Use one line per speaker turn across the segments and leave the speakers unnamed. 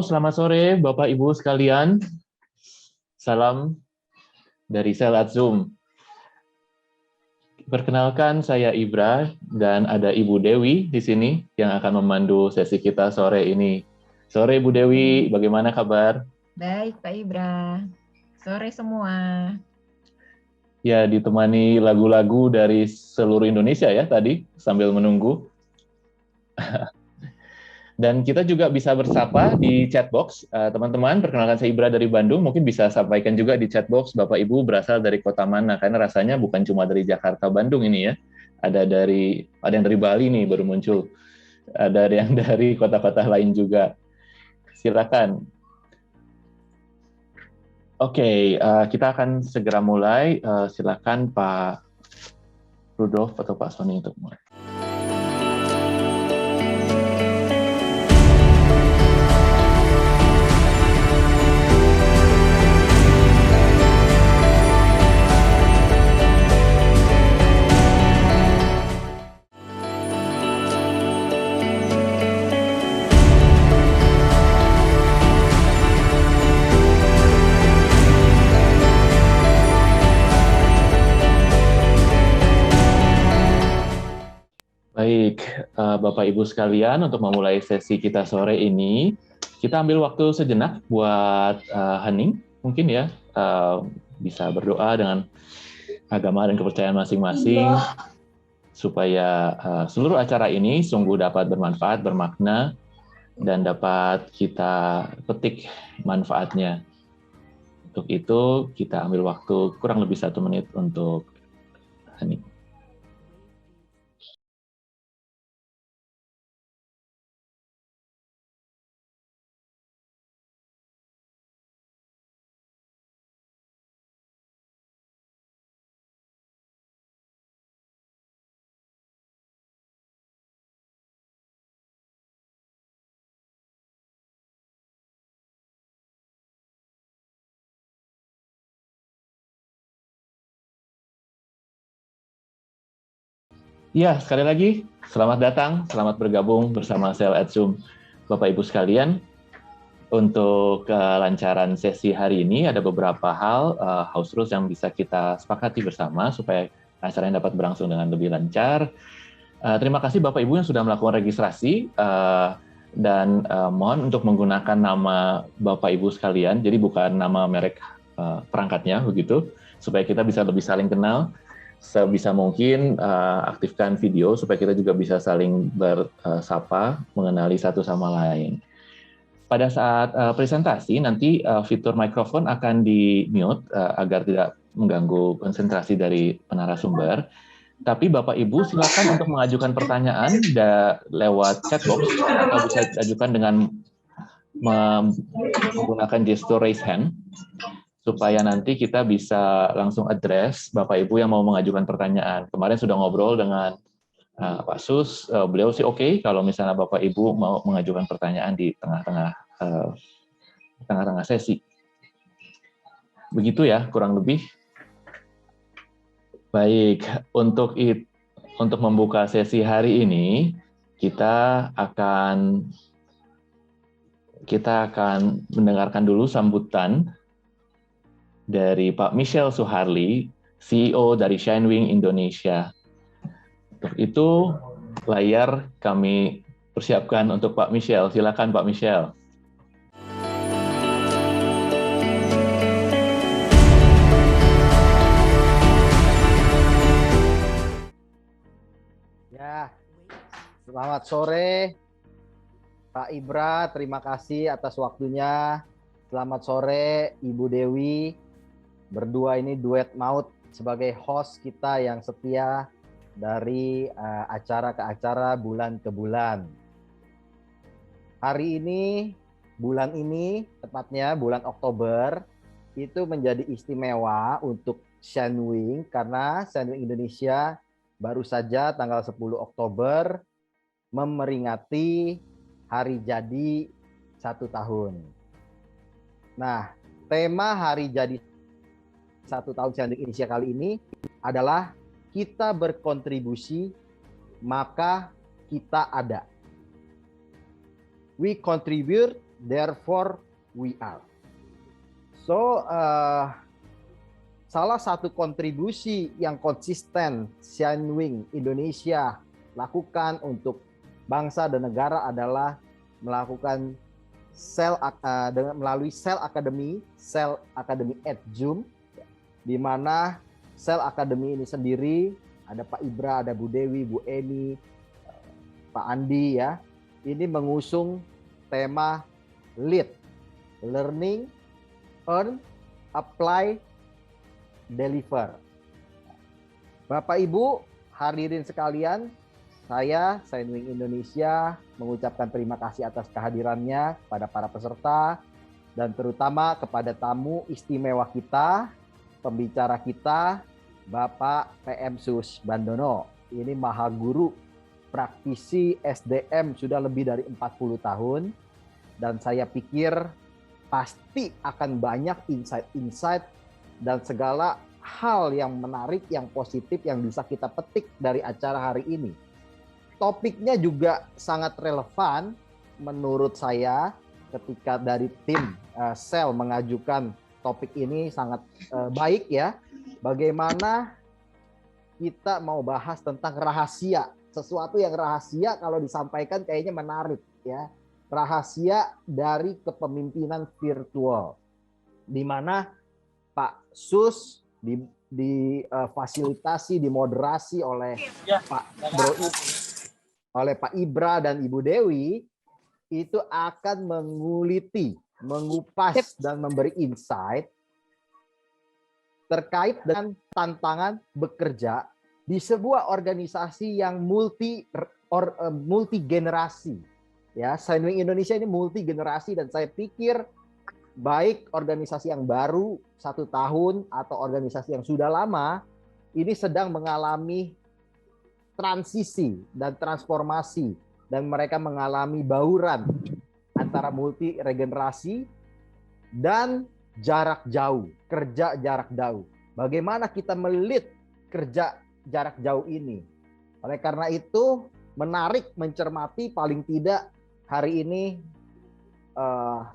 selamat sore Bapak Ibu sekalian. Salam dari Sel at Zoom. Perkenalkan, saya Ibra dan ada Ibu Dewi di sini yang akan memandu sesi kita sore ini. Sore Ibu Dewi, bagaimana kabar?
Baik Pak Ibra, sore semua.
Ya, ditemani lagu-lagu dari seluruh Indonesia ya tadi sambil menunggu. Dan kita juga bisa bersapa di chatbox. Teman-teman, perkenalkan saya Ibra dari Bandung. Mungkin bisa sampaikan juga di chatbox Bapak Ibu berasal dari kota mana, karena rasanya bukan cuma dari Jakarta, Bandung ini ya. Ada yang dari Bali nih baru muncul. Ada yang dari kota-kota lain juga. Silakan. Oke, kita akan segera mulai. Silakan Pak Rudolf atau Pak Sony untuk mulai. Baik, Bapak Ibu sekalian, untuk memulai sesi kita sore ini, kita ambil waktu sejenak buat hening, mungkin ya, bisa berdoa dengan agama dan kepercayaan masing-masing, supaya seluruh acara ini sungguh dapat bermanfaat, bermakna, dan dapat kita petik manfaatnya. Untuk itu, kita ambil waktu kurang lebih 1 menit untuk hening. Ya, sekali lagi, selamat datang, selamat bergabung bersama Sel at Zoom. Bapak Ibu sekalian, untuk kelancaran sesi hari ini ada beberapa hal house rules yang bisa kita sepakati bersama supaya acaranya dapat berlangsung dengan lebih lancar. Terima kasih Bapak Ibu yang sudah melakukan registrasi dan mohon untuk menggunakan nama Bapak Ibu sekalian, jadi bukan nama merek perangkatnya begitu, supaya kita bisa lebih saling kenal. Sebisa mungkin aktifkan video supaya kita juga bisa saling bersapa, mengenali satu sama lain. Pada saat presentasi nanti fitur mikrofon akan di-mute agar tidak mengganggu konsentrasi dari penarasumber. Tapi Bapak Ibu silakan untuk mengajukan pertanyaan lewat chatbox atau bisa diajukan dengan menggunakan gestur raise hand, supaya nanti kita bisa langsung address Bapak Ibu yang mau mengajukan pertanyaan. Kemarin sudah ngobrol dengan Pak Sus, beliau sih oke kalau misalnya Bapak Ibu mau mengajukan pertanyaan di tengah-tengah sesi. Begitu ya, kurang lebih. Baik, untuk membuka sesi hari ini, kita akan mendengarkan dulu sambutan dari Pak Michel Suharli, CEO dari Shinewing Indonesia. Untuk itu, layar kami persiapkan untuk Pak Michel. Silakan Pak Michel.
Ya, selamat sore Pak Ibra, terima kasih atas waktunya. Selamat sore Ibu Dewi. Berdua ini duet maut sebagai host kita yang setia dari acara ke acara, bulan ke bulan. Hari ini, bulan ini, tepatnya bulan Oktober, itu menjadi istimewa untuk Shinewing karena Shinewing Indonesia baru saja tanggal 10 Oktober memperingati hari jadi 1 tahun. Nah, tema hari jadi 1 tahun Shinewing Indonesia kali ini adalah kita berkontribusi, maka kita ada. We contribute, therefore we are. So, salah satu kontribusi yang konsisten Shinewing Indonesia lakukan untuk bangsa dan negara adalah melakukan melalui Cell Academy at Zoom, di mana Cell Academy ini sendiri ada Pak Ibra, ada Bu Dewi, Bu Eni, Pak Andi ya. Ini mengusung tema LEAD, Learning, Earn, Apply, Deliver. Bapak Ibu hadirin sekalian, saya Shinewing Indonesia mengucapkan terima kasih atas kehadirannya kepada para peserta dan terutama kepada tamu istimewa kita, pembicara kita, Bapak PM Sus Bandono. Ini maha guru, praktisi SDM sudah lebih dari 40 tahun dan saya pikir pasti akan banyak insight-insight dan segala hal yang menarik, yang positif yang bisa kita petik dari acara hari ini. Topiknya juga sangat relevan menurut saya ketika dari tim Cell mengajukan topik ini sangat baik ya. Bagaimana kita mau bahas tentang rahasia. Sesuatu yang rahasia kalau disampaikan kayaknya menarik ya. Rahasia dari kepemimpinan virtual. Di mana Pak Sus difasilitasi, dimoderasi oleh Pak Bro, oleh Pak Ibra dan Ibu Dewi, itu akan menguliti, mengupas dan memberi insight terkait dengan tantangan bekerja di sebuah organisasi yang multi generasi. Ya, Shinewing Indonesia ini multi generasi dan saya pikir baik organisasi yang baru 1 tahun atau organisasi yang sudah lama ini sedang mengalami transisi dan transformasi dan mereka mengalami bauran antara multi regenerasi dan jarak jauh, kerja jarak jauh. Bagaimana kita melihat kerja jarak jauh ini? Oleh karena itu menarik mencermati paling tidak hari ini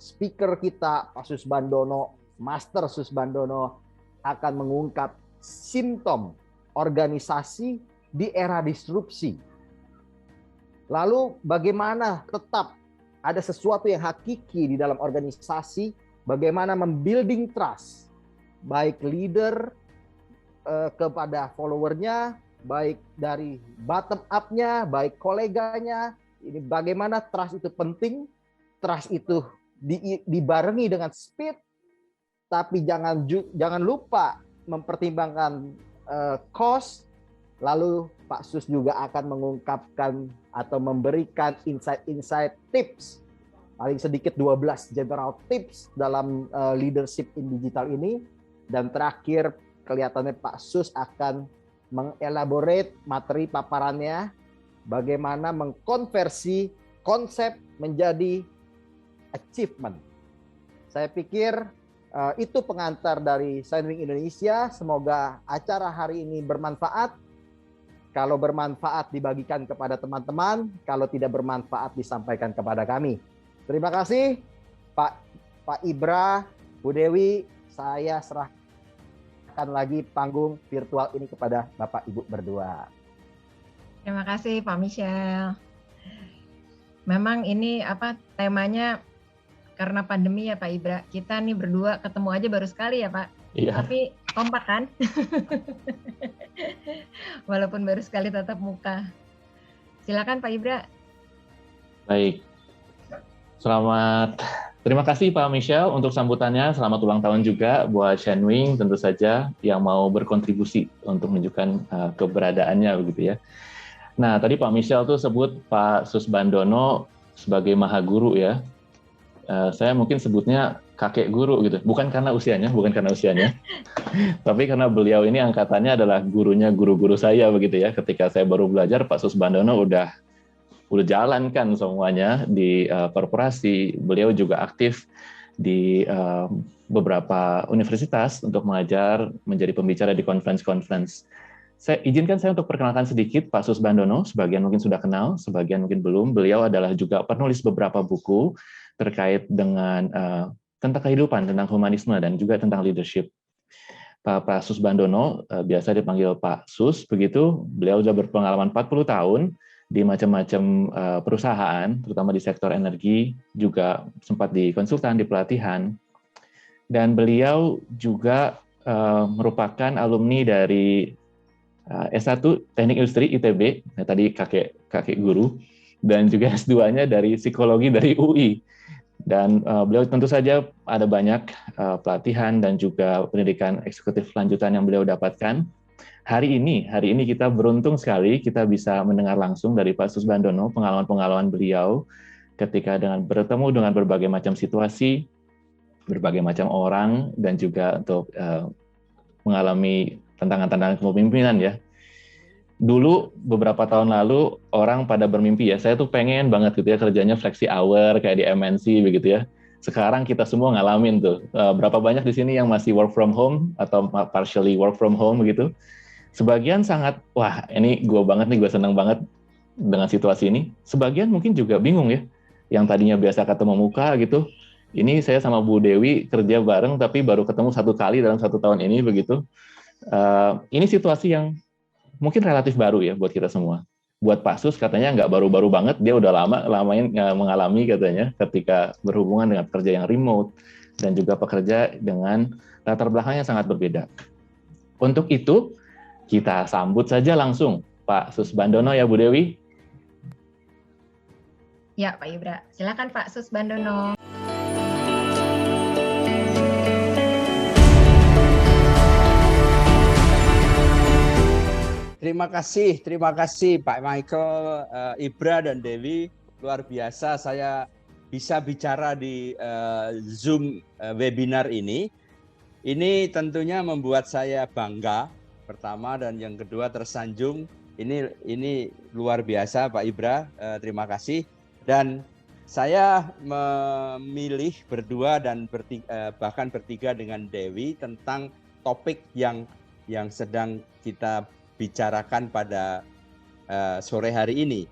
speaker kita Pak Sus Bandono, Master Sus Bandono akan mengungkap simptom organisasi di era disrupsi. Lalu bagaimana tetap ada sesuatu yang hakiki di dalam organisasi, bagaimana membuilding trust, baik leader kepada followernya, baik dari bottom up-nya, baik koleganya. Ini bagaimana trust itu penting, trust itu dibarengi dengan speed, tapi jangan lupa mempertimbangkan cost. Lalu Pak Sus juga akan mengungkapkan atau memberikan insight-insight tips, paling sedikit 12 general tips dalam leadership in digital ini. Dan terakhir kelihatannya Pak Sus akan mengelaborate materi paparannya, bagaimana mengkonversi konsep menjadi achievement. Saya pikir itu pengantar dari Shinewing Indonesia. Semoga acara hari ini bermanfaat. Kalau bermanfaat dibagikan kepada teman-teman, kalau tidak bermanfaat disampaikan kepada kami. Terima kasih Pak Ibra, Bu Dewi, saya serahkan lagi panggung virtual ini kepada Bapak Ibu berdua.
Terima kasih Pak Michelle. Memang ini temanya karena pandemi ya Pak Ibra. Kita nih berdua ketemu aja baru sekali ya Pak. Iya. Tapi kompak kan? Walaupun baru sekali tatap muka. Silakan Pak Ibra.
Baik. Terima kasih Pak Michelle untuk sambutannya. Selamat ulang tahun juga buat Shinewing tentu saja yang mau berkontribusi untuk menunjukkan keberadaannya begitu ya. Nah, tadi Pak Michelle tuh sebut Pak Sus Bandono sebagai maha guru ya. Saya mungkin sebutnya kakek guru gitu, bukan karena usianya, tapi karena beliau ini angkatannya adalah gurunya guru-guru saya begitu ya. Ketika saya baru belajar, Pak Sus Bandono udah jalankan semuanya di korporasi. Beliau juga aktif di beberapa universitas untuk mengajar, menjadi pembicara di conference. Izinkan saya untuk perkenalkan sedikit Pak Sus Bandono. Sebagian mungkin sudah kenal, sebagian mungkin belum. Beliau adalah juga penulis beberapa buku. terkait dengan tentang kehidupan, tentang humanisme, dan juga tentang leadership. Pak Sus Bandono, biasa dipanggil Pak Sus, begitu. Beliau sudah berpengalaman 40 tahun di macam-macam perusahaan, terutama di sektor energi, juga sempat di konsultan, di pelatihan. Dan beliau juga merupakan alumni dari S1 Teknik Industri ITB, tadi kakek guru, dan juga S2-nya dari psikologi dari UI. Dan beliau tentu saja ada banyak pelatihan dan juga pendidikan eksekutif lanjutan yang beliau dapatkan. Hari ini kita beruntung sekali kita bisa mendengar langsung dari Pak Sus Bandono pengalaman-pengalaman beliau ketika bertemu dengan berbagai macam situasi, berbagai macam orang, dan juga untuk mengalami tantangan-tantangan kepemimpinan ya. Dulu beberapa tahun lalu orang pada bermimpi ya, saya tuh pengen banget gitu ya kerjanya flexi hour kayak di MNC begitu ya. Sekarang kita semua ngalamin tuh. Berapa banyak di sini yang masih work from home atau partially work from home begitu. Sebagian sangat, wah ini gue banget nih, gue senang banget dengan situasi ini. Sebagian mungkin juga bingung ya, yang tadinya biasa ketemu muka gitu. Ini saya sama Bu Dewi kerja bareng tapi baru ketemu 1 kali dalam 1 tahun ini begitu. Ini situasi yang mungkin relatif baru ya buat kita semua. Buat Pak Sus katanya nggak baru-baru banget, dia udah lamain mengalami katanya ketika berhubungan dengan pekerja yang remote dan juga pekerja dengan latar belakang yang sangat berbeda. Untuk itu, kita sambut saja langsung Pak Sus Bandono ya Bu Dewi.
Ya Pak Ibra, silakan Pak Sus Bandono.
Terima kasih Pak Michael, Ibra dan Dewi. Luar biasa saya bisa bicara di Zoom webinar ini. Ini tentunya membuat saya bangga, pertama, dan yang kedua tersanjung. Ini luar biasa Pak Ibra, terima kasih. Dan saya memilih berdua dan bahkan bertiga dengan Dewi tentang topik yang sedang kita bicarakan pada sore hari ini.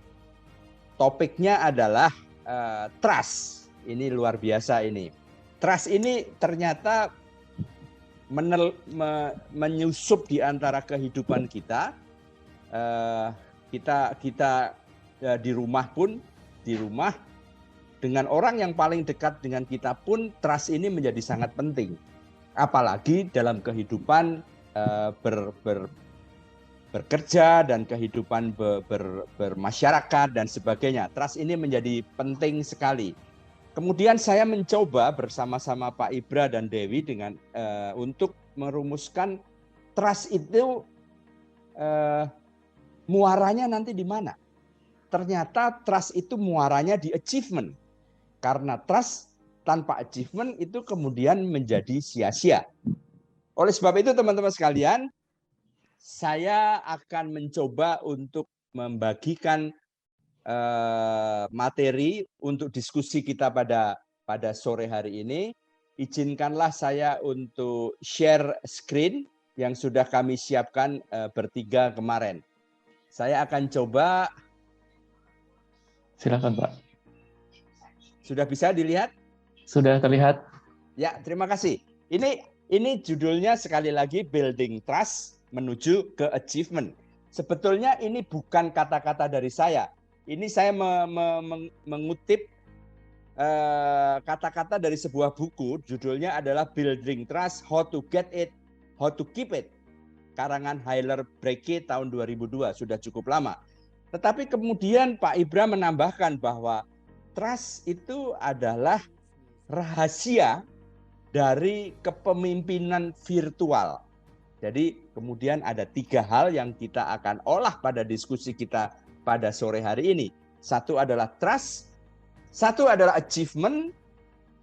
Topiknya adalah trust. Ini luar biasa ini. Trust ini ternyata menyusup di antara kehidupan kita. Kita di rumah pun, dengan orang yang paling dekat dengan kita pun, trust ini menjadi sangat penting. Apalagi dalam kehidupan bekerja dan kehidupan bermasyarakat dan sebagainya. Trust ini menjadi penting sekali. Kemudian saya mencoba bersama-sama Pak Ibra dan Dewi untuk merumuskan trust itu muaranya nanti di mana. Ternyata trust itu muaranya di achievement. Karena trust tanpa achievement itu kemudian menjadi sia-sia. Oleh sebab itu teman-teman sekalian, saya akan mencoba untuk membagikan materi untuk diskusi kita pada sore hari ini. Izinkanlah saya untuk share screen yang sudah kami siapkan bertiga kemarin. Saya akan coba.
Silakan Pak.
Sudah bisa dilihat?
Sudah terlihat.
Ya, terima kasih. Ini judulnya sekali lagi Building Trust menuju ke Achievement. Sebetulnya ini bukan kata-kata dari saya. Ini saya mengutip kata-kata dari sebuah buku, judulnya adalah Building Trust, How to Get It, How to Keep It. Karangan Hiler Brekke tahun 2002, sudah cukup lama. Tetapi kemudian Pak Ibra menambahkan bahwa trust itu adalah rahasia dari kepemimpinan virtual. Jadi kemudian ada 3 hal yang kita akan olah pada diskusi kita pada sore hari ini. Satu adalah trust, satu adalah achievement,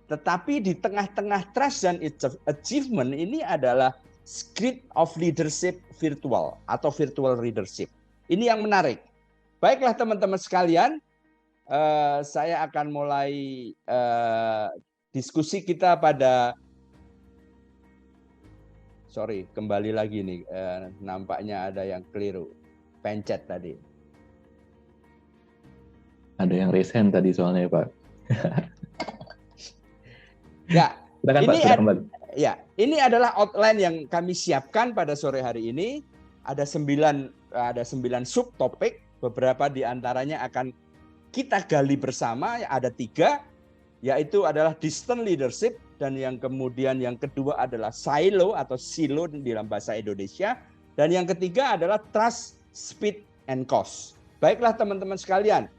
tetapi di tengah-tengah trust dan achievement ini adalah script of leadership virtual atau virtual leadership. Ini yang menarik. Baiklah teman-teman sekalian, saya akan mulai diskusi kita pada kembali lagi nih, nampaknya ada yang keliru, pencet tadi.
Ada yang raise hand tadi soalnya Pak.
Ya,
silakan Pak, sudah kembali.
Ya, ini adalah outline yang kami siapkan pada sore hari ini. Ada 9 subtopik, beberapa di antaranya akan kita gali bersama. Ada 3, yaitu adalah distant leadership, dan yang kemudian yang kedua adalah silo atau silo dalam bahasa Indonesia, dan yang ketiga adalah trust, speed, and cost. Baiklah teman-teman sekalian,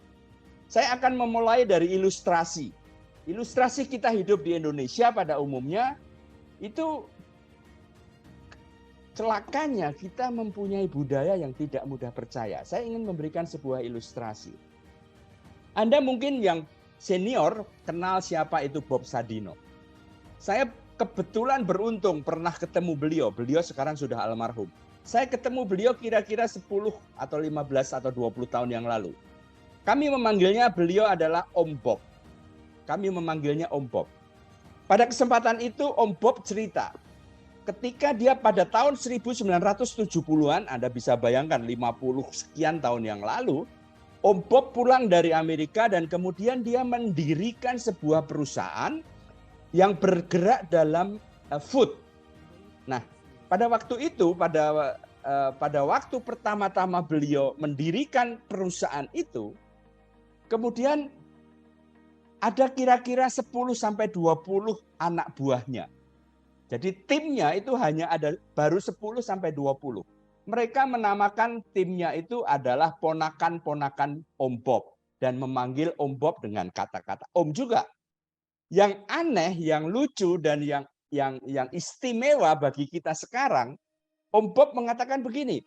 saya akan memulai dari ilustrasi. Ilustrasi kita hidup di Indonesia pada umumnya itu celakanya kita mempunyai budaya yang tidak mudah percaya. Saya ingin memberikan sebuah ilustrasi. Anda mungkin yang senior kenal siapa itu Bob Sadino. Saya kebetulan beruntung pernah ketemu beliau. Beliau sekarang sudah almarhum. Saya ketemu beliau kira-kira 10 atau 15 atau 20 tahun yang lalu. Kami memanggilnya beliau adalah Om Bob. Kami memanggilnya Om Bob. Pada kesempatan itu Om Bob cerita, ketika dia pada tahun 1970-an, Anda bisa bayangkan 50 sekian tahun yang lalu, Om Bob pulang dari Amerika dan kemudian dia mendirikan sebuah perusahaan yang bergerak dalam food. Nah, pada waktu itu, pada waktu pertama-tama beliau mendirikan perusahaan itu, kemudian ada kira-kira 10-20 anak buahnya. Jadi timnya itu hanya ada baru 10-20. Mereka menamakan timnya itu adalah ponakan-ponakan Om Bob dan memanggil Om Bob dengan kata-kata Om juga. Yang aneh, yang lucu dan yang istimewa bagi kita sekarang, Om Bob mengatakan begini,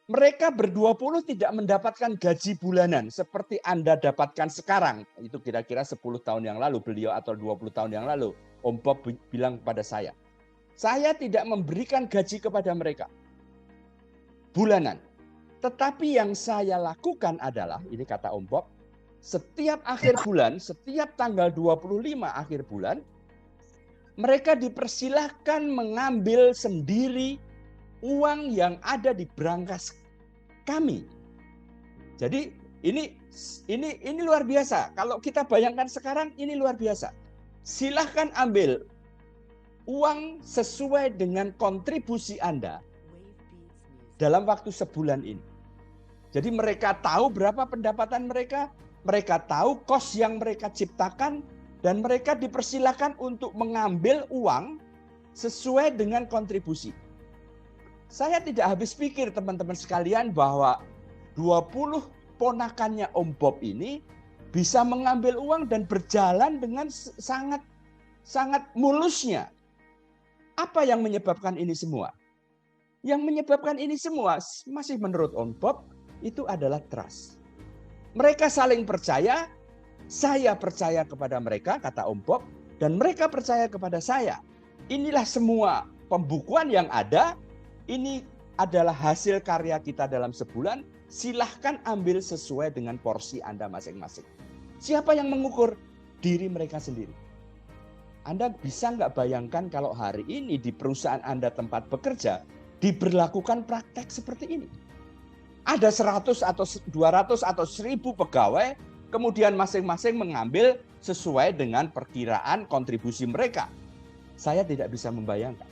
mereka ber-20 tidak mendapatkan gaji bulanan seperti Anda dapatkan sekarang. Itu kira-kira 10 tahun yang lalu beliau atau 20 tahun yang lalu. Om Bob bilang kepada saya tidak memberikan gaji kepada mereka bulanan. Tetapi yang saya lakukan adalah, ini kata Om Bob, setiap akhir bulan, setiap tanggal 25 akhir bulan, mereka dipersilahkan mengambil sendiri uang yang ada di brankas kami. Jadi ini luar biasa. Kalau kita bayangkan sekarang, ini luar biasa. Silahkan ambil uang sesuai dengan kontribusi Anda dalam waktu sebulan ini. Jadi mereka tahu berapa pendapatan mereka tahu kos yang mereka ciptakan, dan mereka dipersilakan untuk mengambil uang sesuai dengan kontribusi. Saya tidak habis pikir teman-teman sekalian bahwa 20 ponakannya Om Bob ini bisa mengambil uang dan berjalan dengan sangat mulusnya. Apa yang menyebabkan ini semua? Yang menyebabkan ini semua masih menurut Om Bob itu adalah trust. Mereka saling percaya, saya percaya kepada mereka, kata Om Bob, dan mereka percaya kepada saya. Inilah semua pembukuan yang ada. Ini adalah hasil karya kita dalam sebulan. Silahkan ambil sesuai dengan porsi Anda masing-masing. Siapa yang mengukur? Diri mereka sendiri. Anda bisa nggak bayangkan kalau hari ini di perusahaan Anda tempat bekerja diberlakukan praktek seperti ini. Ada 100 atau 200 atau 1000 pegawai, kemudian masing-masing mengambil sesuai dengan perkiraan kontribusi mereka. Saya tidak bisa membayangkan.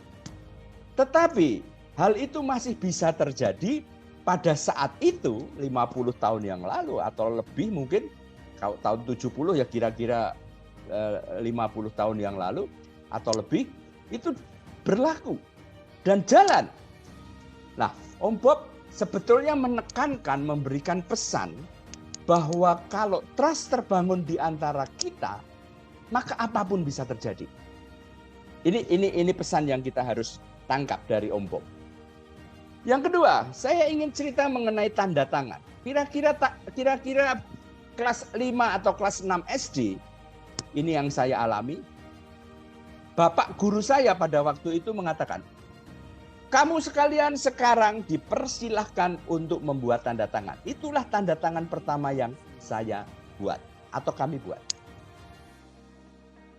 Tetapi hal itu masih bisa terjadi pada saat itu 50 tahun yang lalu atau lebih mungkin kalau tahun 70 ya kira-kira 50 tahun yang lalu atau lebih itu berlaku dan jalan. Nah, Om Bob sebetulnya menekankan, memberikan pesan bahwa kalau trust terbangun di antara kita, maka apapun bisa terjadi. Ini pesan yang kita harus tangkap dari Om Bob. Yang kedua, saya ingin cerita mengenai tanda tangan. Kira-kira kelas 5 atau kelas 6 SD, ini yang saya alami. Bapak guru saya pada waktu itu mengatakan, kamu sekalian sekarang dipersilahkan untuk membuat tanda tangan. Itulah tanda tangan pertama yang saya buat atau kami buat.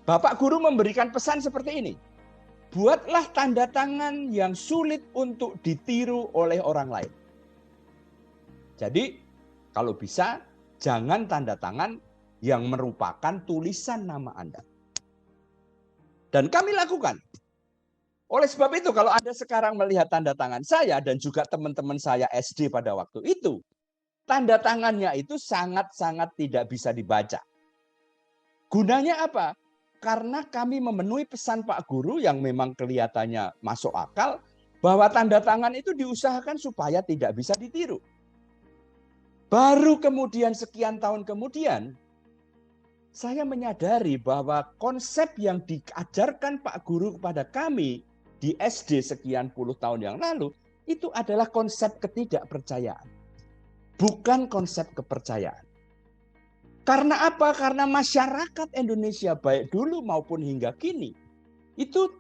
Bapak guru memberikan pesan seperti ini. Buatlah tanda tangan yang sulit untuk ditiru oleh orang lain. Jadi kalau bisa jangan tanda tangan yang merupakan tulisan nama Anda. Dan kami lakukan. Oleh sebab itu, kalau Anda sekarang melihat tanda tangan saya dan juga teman-teman saya SD pada waktu itu, tanda tangannya itu sangat-sangat tidak bisa dibaca. Gunanya apa? Karena kami memenuhi pesan Pak Guru yang memang kelihatannya masuk akal, bahwa tanda tangan itu diusahakan supaya tidak bisa ditiru. Baru kemudian sekian tahun kemudian, saya menyadari bahwa konsep yang diajarkan Pak Guru kepada kami di SD sekian puluh tahun yang lalu, itu adalah konsep ketidakpercayaan. Bukan konsep kepercayaan. Karena apa? Karena masyarakat Indonesia baik dulu maupun hingga kini itu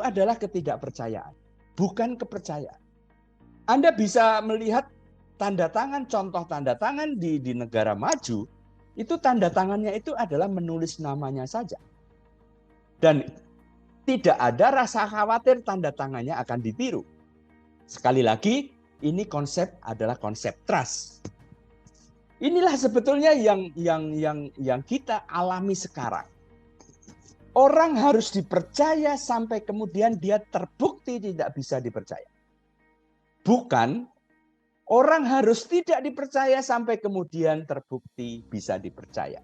adalah ketidakpercayaan, bukan kepercayaan. Anda bisa melihat tanda tangan, contoh tanda tangan di negara maju, itu tanda tangannya itu adalah menulis namanya saja. Dan tidak ada rasa khawatir tanda tangannya akan ditiru. Sekali lagi, ini konsep adalah konsep trust. Inilah sebetulnya yang kita alami sekarang. Orang harus dipercaya sampai kemudian dia terbukti tidak bisa dipercaya. Bukan orang harus tidak dipercaya sampai kemudian terbukti bisa dipercaya.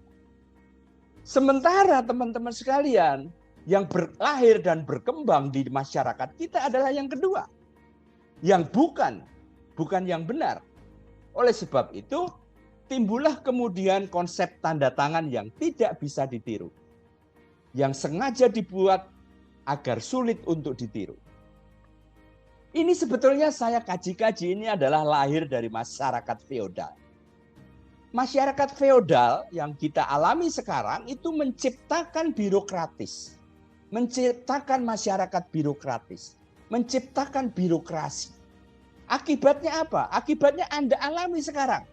Sementara teman-teman sekalian yang berlahir dan berkembang di masyarakat kita adalah yang kedua. Yang bukan yang benar. Oleh sebab itu, timbullah kemudian konsep tanda tangan yang tidak bisa ditiru. Yang sengaja dibuat agar sulit untuk ditiru. Ini sebetulnya saya kaji-kaji, ini adalah lahir dari masyarakat feodal. Masyarakat feodal yang kita alami sekarang itu menciptakan birokratis. Menciptakan masyarakat birokratis. Menciptakan birokrasi. Akibatnya apa? Akibatnya Anda alami sekarang.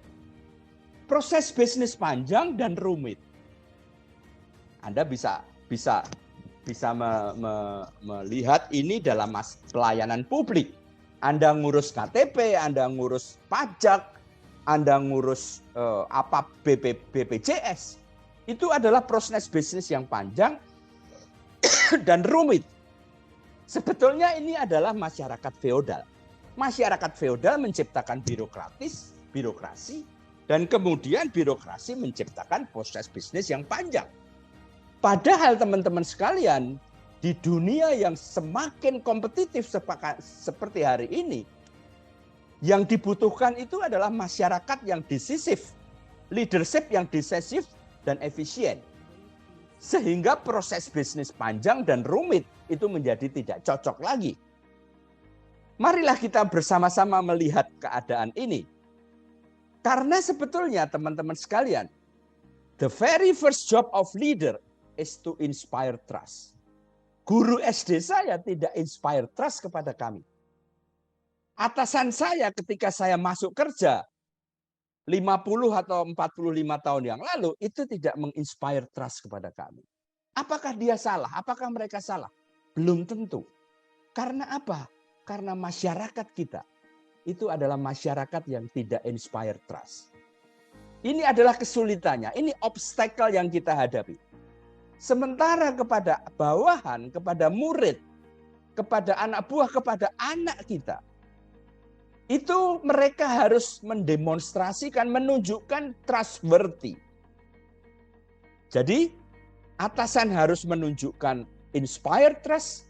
Proses bisnis panjang dan rumit. Anda bisa melihat ini dalam pelayanan publik. Anda ngurus KTP, Anda ngurus pajak, Anda ngurus BPJS. Itu adalah proses bisnis yang panjang dan rumit. Sebetulnya ini adalah masyarakat feodal. Masyarakat feodal menciptakan birokrasi, dan kemudian birokrasi menciptakan proses bisnis yang panjang. Padahal teman-teman sekalian, di dunia yang semakin kompetitif seperti hari ini, yang dibutuhkan itu adalah masyarakat yang decisif, leadership yang decisif dan efisien. Sehingga proses bisnis panjang dan rumit itu menjadi tidak cocok lagi. Marilah kita bersama-sama melihat keadaan ini. Karena sebetulnya teman-teman sekalian, the very first job of leader is to inspire trust. Guru SD saya tidak inspire trust kepada kami. Atasan saya ketika saya masuk kerja 50 atau 45 tahun yang lalu itu tidak menginspire trust kepada kami. Apakah dia salah? Apakah mereka salah? Belum tentu. Karena apa? Karena masyarakat kita itu adalah masyarakat yang tidak inspire trust. Ini adalah kesulitannya, ini obstacle yang kita hadapi. Sementara kepada bawahan, kepada murid, kepada anak buah, kepada anak kita, itu mereka harus mendemonstrasikan, menunjukkan trustworthy. Jadi, atasan harus menunjukkan inspire trust,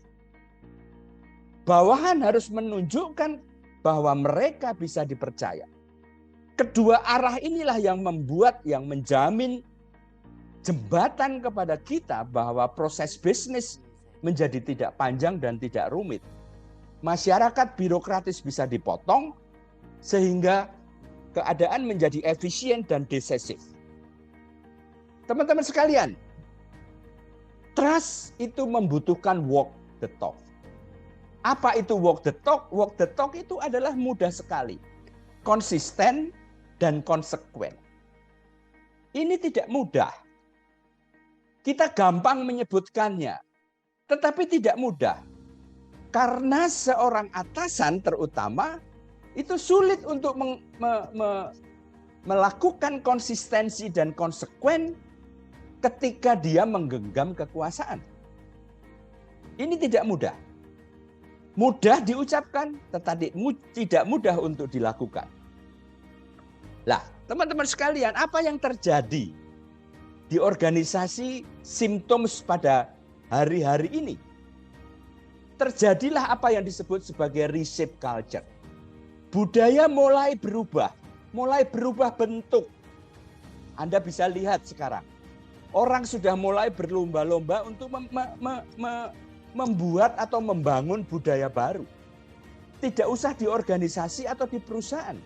bawahan harus menunjukkan bahwa mereka bisa dipercaya. Kedua arah inilah yang membuat, yang menjamin jembatan kepada kita bahwa proses bisnis menjadi tidak panjang dan tidak rumit. Masyarakat birokratis bisa dipotong sehingga keadaan menjadi efisien dan decisif. Teman-teman sekalian, trust itu membutuhkan walk the talk. Apa itu walk the talk? Walk the talk itu adalah mudah sekali. Konsisten dan konsekuen. Ini tidak mudah. Kita gampang menyebutkannya. Tetapi tidak mudah. Karena seorang atasan terutama itu sulit untuk melakukan konsistensi dan konsekuen ketika dia menggenggam kekuasaan. Ini tidak mudah. Mudah diucapkan, tetapi tidak mudah untuk dilakukan. Lah, teman-teman sekalian, apa yang terjadi di organisasi Symptoms pada hari-hari ini? Terjadilah apa yang disebut sebagai reshape culture. Budaya mulai berubah bentuk. Anda bisa lihat sekarang, orang sudah mulai berlomba-lomba untuk membuat atau membangun budaya baru. Tidak usah di organisasi atau di perusahaan.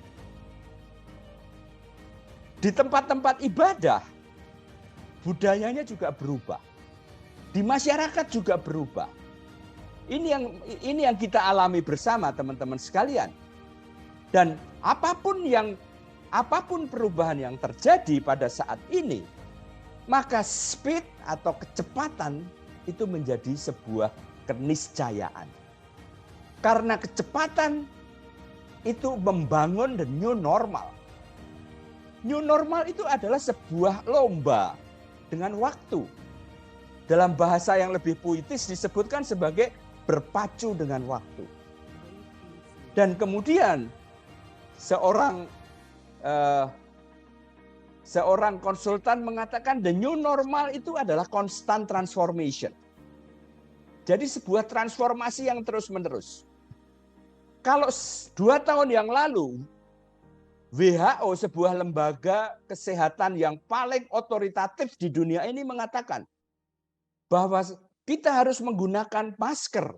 Di tempat-tempat ibadah, budayanya juga berubah. Di masyarakat juga berubah. Ini yang kita alami bersama teman-teman sekalian. Dan apapun perubahan yang terjadi pada saat ini, maka speed atau kecepatan itu menjadi sebuah keniscayaan. Karena kecepatan itu membangun the new normal. New normal itu adalah sebuah lomba dengan waktu. Dalam bahasa yang lebih puitis disebutkan sebagai berpacu dengan waktu. Dan kemudian seorang konsultan mengatakan the new normal itu adalah constant transformation. Jadi sebuah transformasi yang terus-menerus. Kalau 2 tahun yang lalu, WHO, sebuah lembaga kesehatan yang paling otoritatif di dunia ini mengatakan bahwa kita harus menggunakan masker,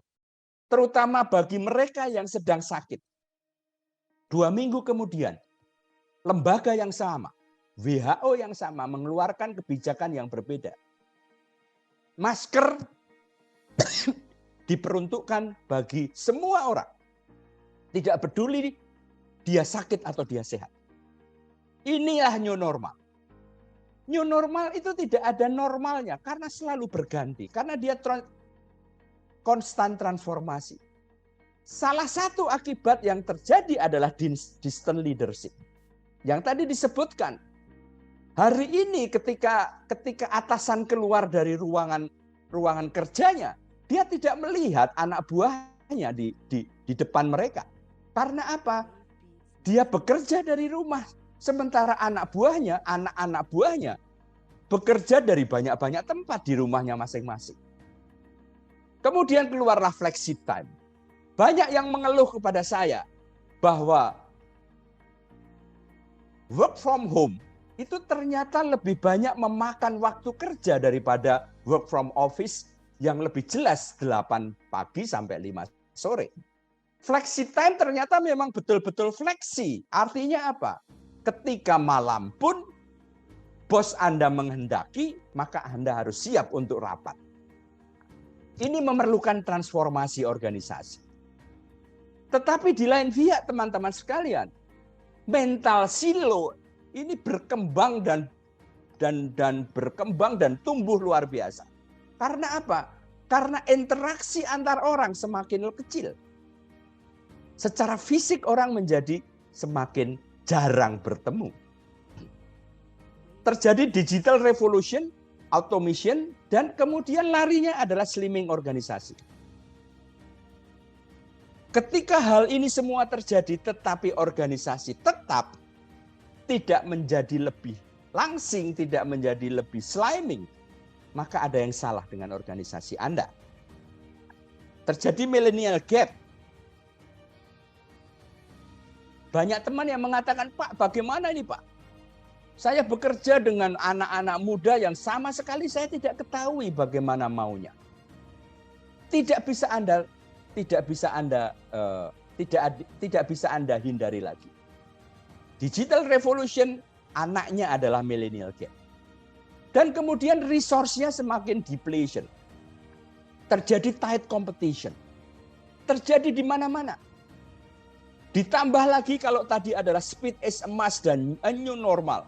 terutama bagi mereka yang sedang sakit. 2 minggu kemudian, lembaga yang sama, WHO yang sama mengeluarkan kebijakan yang berbeda. Masker diperuntukkan bagi semua orang. Tidak peduli dia sakit atau dia sehat. Inilah new normal. New normal itu tidak ada normalnya karena selalu berganti. Karena dia konstan transformasi. Salah satu akibat yang terjadi adalah distant leadership. Yang tadi disebutkan. Hari ini ketika atasan keluar dari ruangan kerjanya, dia tidak melihat anak buahnya di depan mereka. Karena apa? Dia bekerja dari rumah. Sementara anak-anak buahnya bekerja dari banyak-banyak tempat di rumahnya masing-masing. Kemudian keluarlah flexi time. Banyak yang mengeluh kepada saya bahwa work from home itu ternyata lebih banyak memakan waktu kerja daripada work from office yang lebih jelas 8 pagi sampai 5 sore. Flexi time ternyata memang betul-betul fleksi. Artinya apa? Ketika malam pun bos Anda menghendaki, maka Anda harus siap untuk rapat. Ini memerlukan transformasi organisasi. Tetapi di lain pihak teman-teman sekalian, mental silo ini berkembang dan tumbuh luar biasa. Karena apa? Karena interaksi antar orang semakin kecil. Secara fisik orang menjadi semakin jarang bertemu. Terjadi digital revolution, automation, dan kemudian larinya adalah slimming organisasi. Ketika hal ini semua terjadi tetapi organisasi tetap tidak menjadi lebih langsing, tidak menjadi lebih slimming, maka ada yang salah dengan organisasi Anda. Terjadi millennial gap. Banyak teman yang mengatakan, Pak, bagaimana ini Pak? Saya bekerja dengan anak-anak muda yang sama sekali saya tidak ketahui bagaimana maunya. Tidak bisa Anda hindari lagi. Digital revolution, anaknya adalah millennial gap. Dan kemudian resource-nya semakin depletion. Terjadi tight competition. Terjadi di mana-mana. Ditambah lagi kalau tadi adalah speed is emas dan new normal.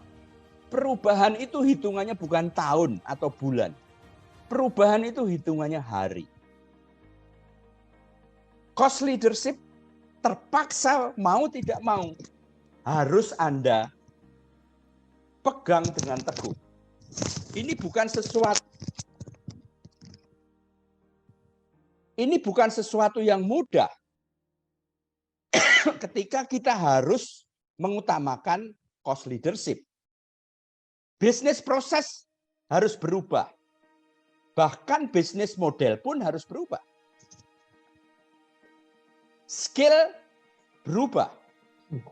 Perubahan itu hitungannya bukan tahun atau bulan. Perubahan itu hitungannya hari. Cost leadership terpaksa mau tidak mau harus Anda pegang dengan teguh. Ini bukan sesuatu. Ini bukan sesuatu yang mudah ketika kita harus mengutamakan cost leadership. Bisnis proses harus berubah. Bahkan bisnis model pun harus berubah. Skill berubah.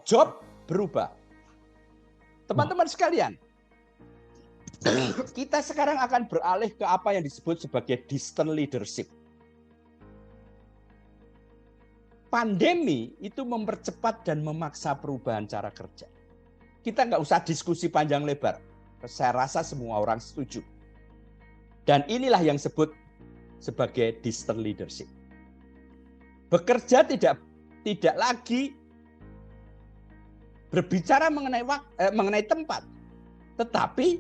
Job berubah. Teman-teman sekalian, kita sekarang akan beralih ke apa yang disebut sebagai distant leadership. Pandemi itu mempercepat dan memaksa perubahan cara kerja. Kita nggak usah diskusi panjang lebar. Saya rasa semua orang setuju. Dan inilah yang disebut sebagai distant leadership. Bekerja tidak lagi berbicara mengenai tempat, tetapi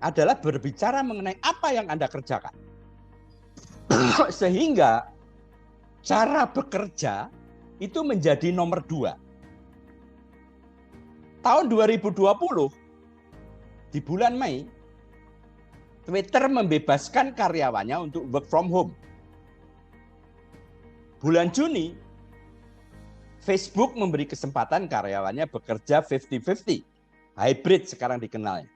adalah berbicara mengenai apa yang Anda kerjakan. Sehingga cara bekerja itu menjadi nomor 2. Tahun 2020, di bulan Mei, Twitter membebaskan karyawannya untuk work from home. Bulan Juni, Facebook memberi kesempatan karyawannya bekerja 50-50. Hybrid sekarang dikenalnya.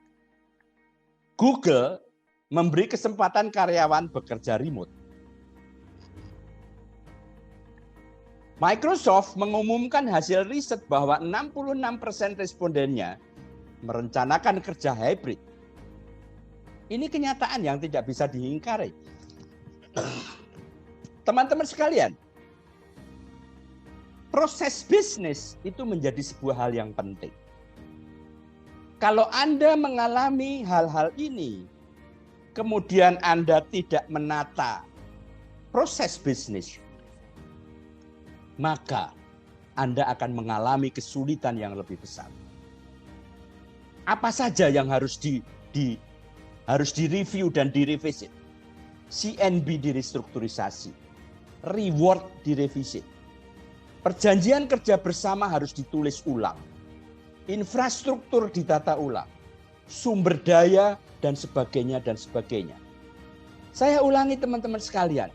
Google memberi kesempatan karyawan bekerja remote. Microsoft mengumumkan hasil riset bahwa 66% respondennya merencanakan kerja hybrid. Ini kenyataan yang tidak bisa diingkari. Teman-teman sekalian, proses bisnis itu menjadi sebuah hal yang penting. Kalau Anda mengalami hal-hal ini, kemudian Anda tidak menata proses bisnis, maka Anda akan mengalami kesulitan yang lebih besar. Apa saja yang harus direview dan direvisit? CNB direstrukturisasi, reward direvisi, perjanjian kerja bersama harus ditulis ulang, infrastruktur ditata ulang, sumber daya dan sebagainya dan sebagainya. Saya ulangi teman-teman sekalian.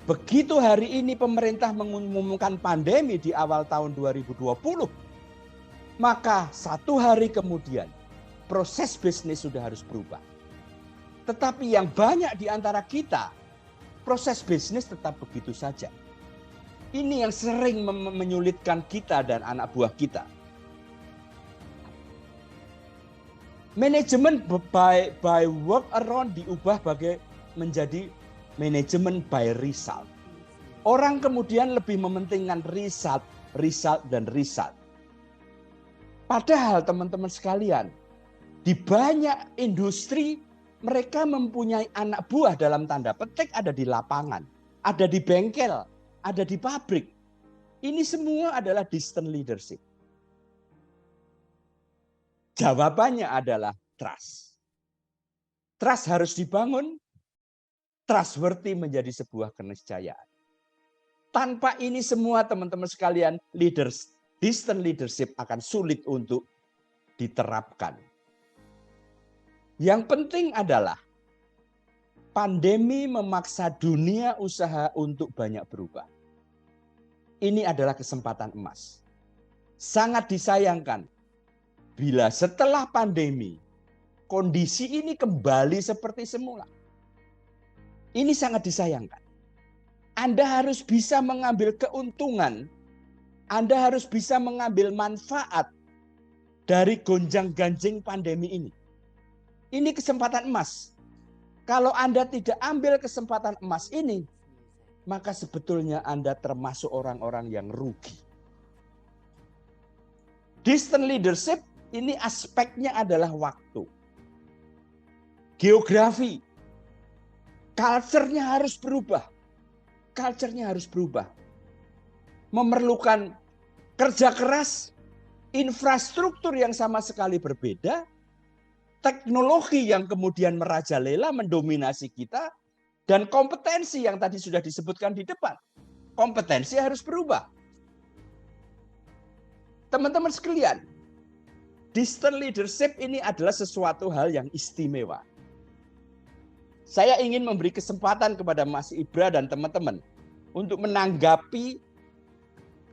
Begitu hari ini pemerintah mengumumkan pandemi di awal tahun 2020, maka 1 hari kemudian proses bisnis sudah harus berubah. Tetapi yang banyak di antara kita, proses bisnis tetap begitu saja. Ini yang sering menyulitkan kita dan anak buah kita. Manajemen by work around diubah menjadi manajemen by result. Orang kemudian lebih mementingkan result, dan result. Padahal teman-teman sekalian, di banyak industri mereka mempunyai anak buah dalam tanda petik ada di lapangan, ada di bengkel, ada di pabrik. Ini semua adalah distant leadership. Jawabannya adalah trust. Trust harus dibangun. Trustworthy menjadi sebuah keniscayaan. Tanpa ini semua teman-teman sekalian, distant leadership akan sulit untuk diterapkan. Yang penting adalah pandemi memaksa dunia usaha untuk banyak berubah. Ini adalah kesempatan emas. Sangat disayangkan bila setelah pandemi kondisi ini kembali seperti semula. Ini sangat disayangkan. Anda harus bisa mengambil keuntungan, Anda harus bisa mengambil manfaat dari gonjang-ganjing pandemi ini. Ini kesempatan emas. Kalau Anda tidak ambil kesempatan emas ini, maka sebetulnya Anda termasuk orang-orang yang rugi. Distant leadership ini aspeknya adalah waktu. Geografi. Culture-nya harus berubah. Culture-nya harus berubah. Memerlukan kerja keras, infrastruktur yang sama sekali berbeda, teknologi yang kemudian merajalela mendominasi kita, dan kompetensi yang tadi sudah disebutkan di depan. Kompetensi harus berubah. Teman-teman sekalian, distant leadership ini adalah sesuatu hal yang istimewa. saya ingin memberi kesempatan kepada Mas Ibra dan teman-teman untuk menanggapi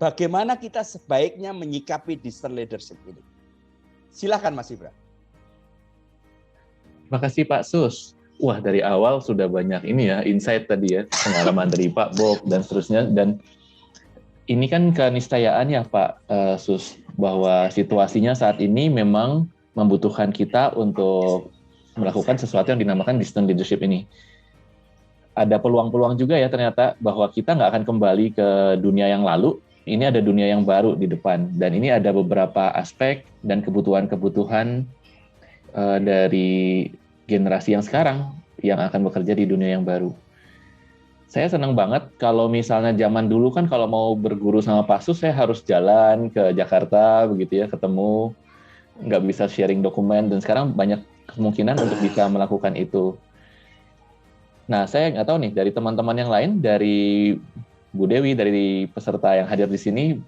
bagaimana kita sebaiknya menyikapi digital leadership ini. Silakan Mas Ibra.
Terima kasih Pak Sus. Wah, dari awal sudah banyak ini ya, insight tadi ya, pengalaman dari Pak Bob dan seterusnya. Dan ini kan keniscayaan ya Pak Sus, bahwa situasinya saat ini memang membutuhkan kita untuk melakukan sesuatu yang dinamakan distance leadership ini. Ada peluang-peluang juga ya ternyata bahwa kita nggak akan kembali ke dunia yang lalu, ini ada dunia yang baru di depan. Dan ini ada beberapa aspek dan kebutuhan-kebutuhan dari generasi yang sekarang yang akan bekerja di dunia yang baru. Saya senang banget kalau misalnya zaman dulu kan kalau mau berguru sama Pak Sus, saya harus jalan ke Jakarta begitu ya, ketemu, nggak bisa sharing dokumen, dan sekarang banyak kemungkinan untuk bisa melakukan itu. Nah, saya nggak tahu nih dari teman-teman yang lain, dari Bu Dewi, dari peserta yang hadir di sini,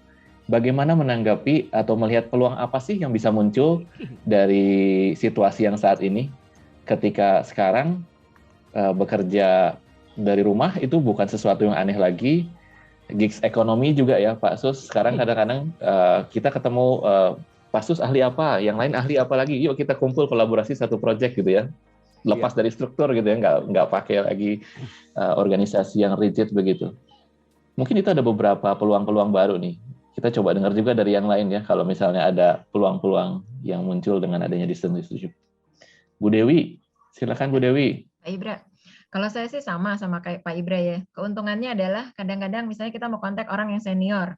bagaimana menanggapi atau melihat peluang apa sih yang bisa muncul dari situasi yang saat ini, ketika sekarang bekerja dari rumah itu bukan sesuatu yang aneh lagi. Gigs ekonomi juga ya Pak Sus, sekarang kadang-kadang kita ketemu Pak Sus ahli apa, yang lain ahli apa lagi, yuk kita kumpul kolaborasi satu project gitu ya, lepas dari struktur gitu ya, nggak pakai lagi organisasi yang rigid begitu. Mungkin itu ada beberapa peluang-peluang baru nih, kita coba dengar juga dari yang lain ya, kalau misalnya ada peluang-peluang yang muncul dengan adanya distance leadership. Bu Dewi, silakan Bu Dewi.
Pak Ibra, kalau saya sih sama kayak Pak Ibra ya. Keuntungannya adalah kadang-kadang misalnya kita mau kontak orang yang senior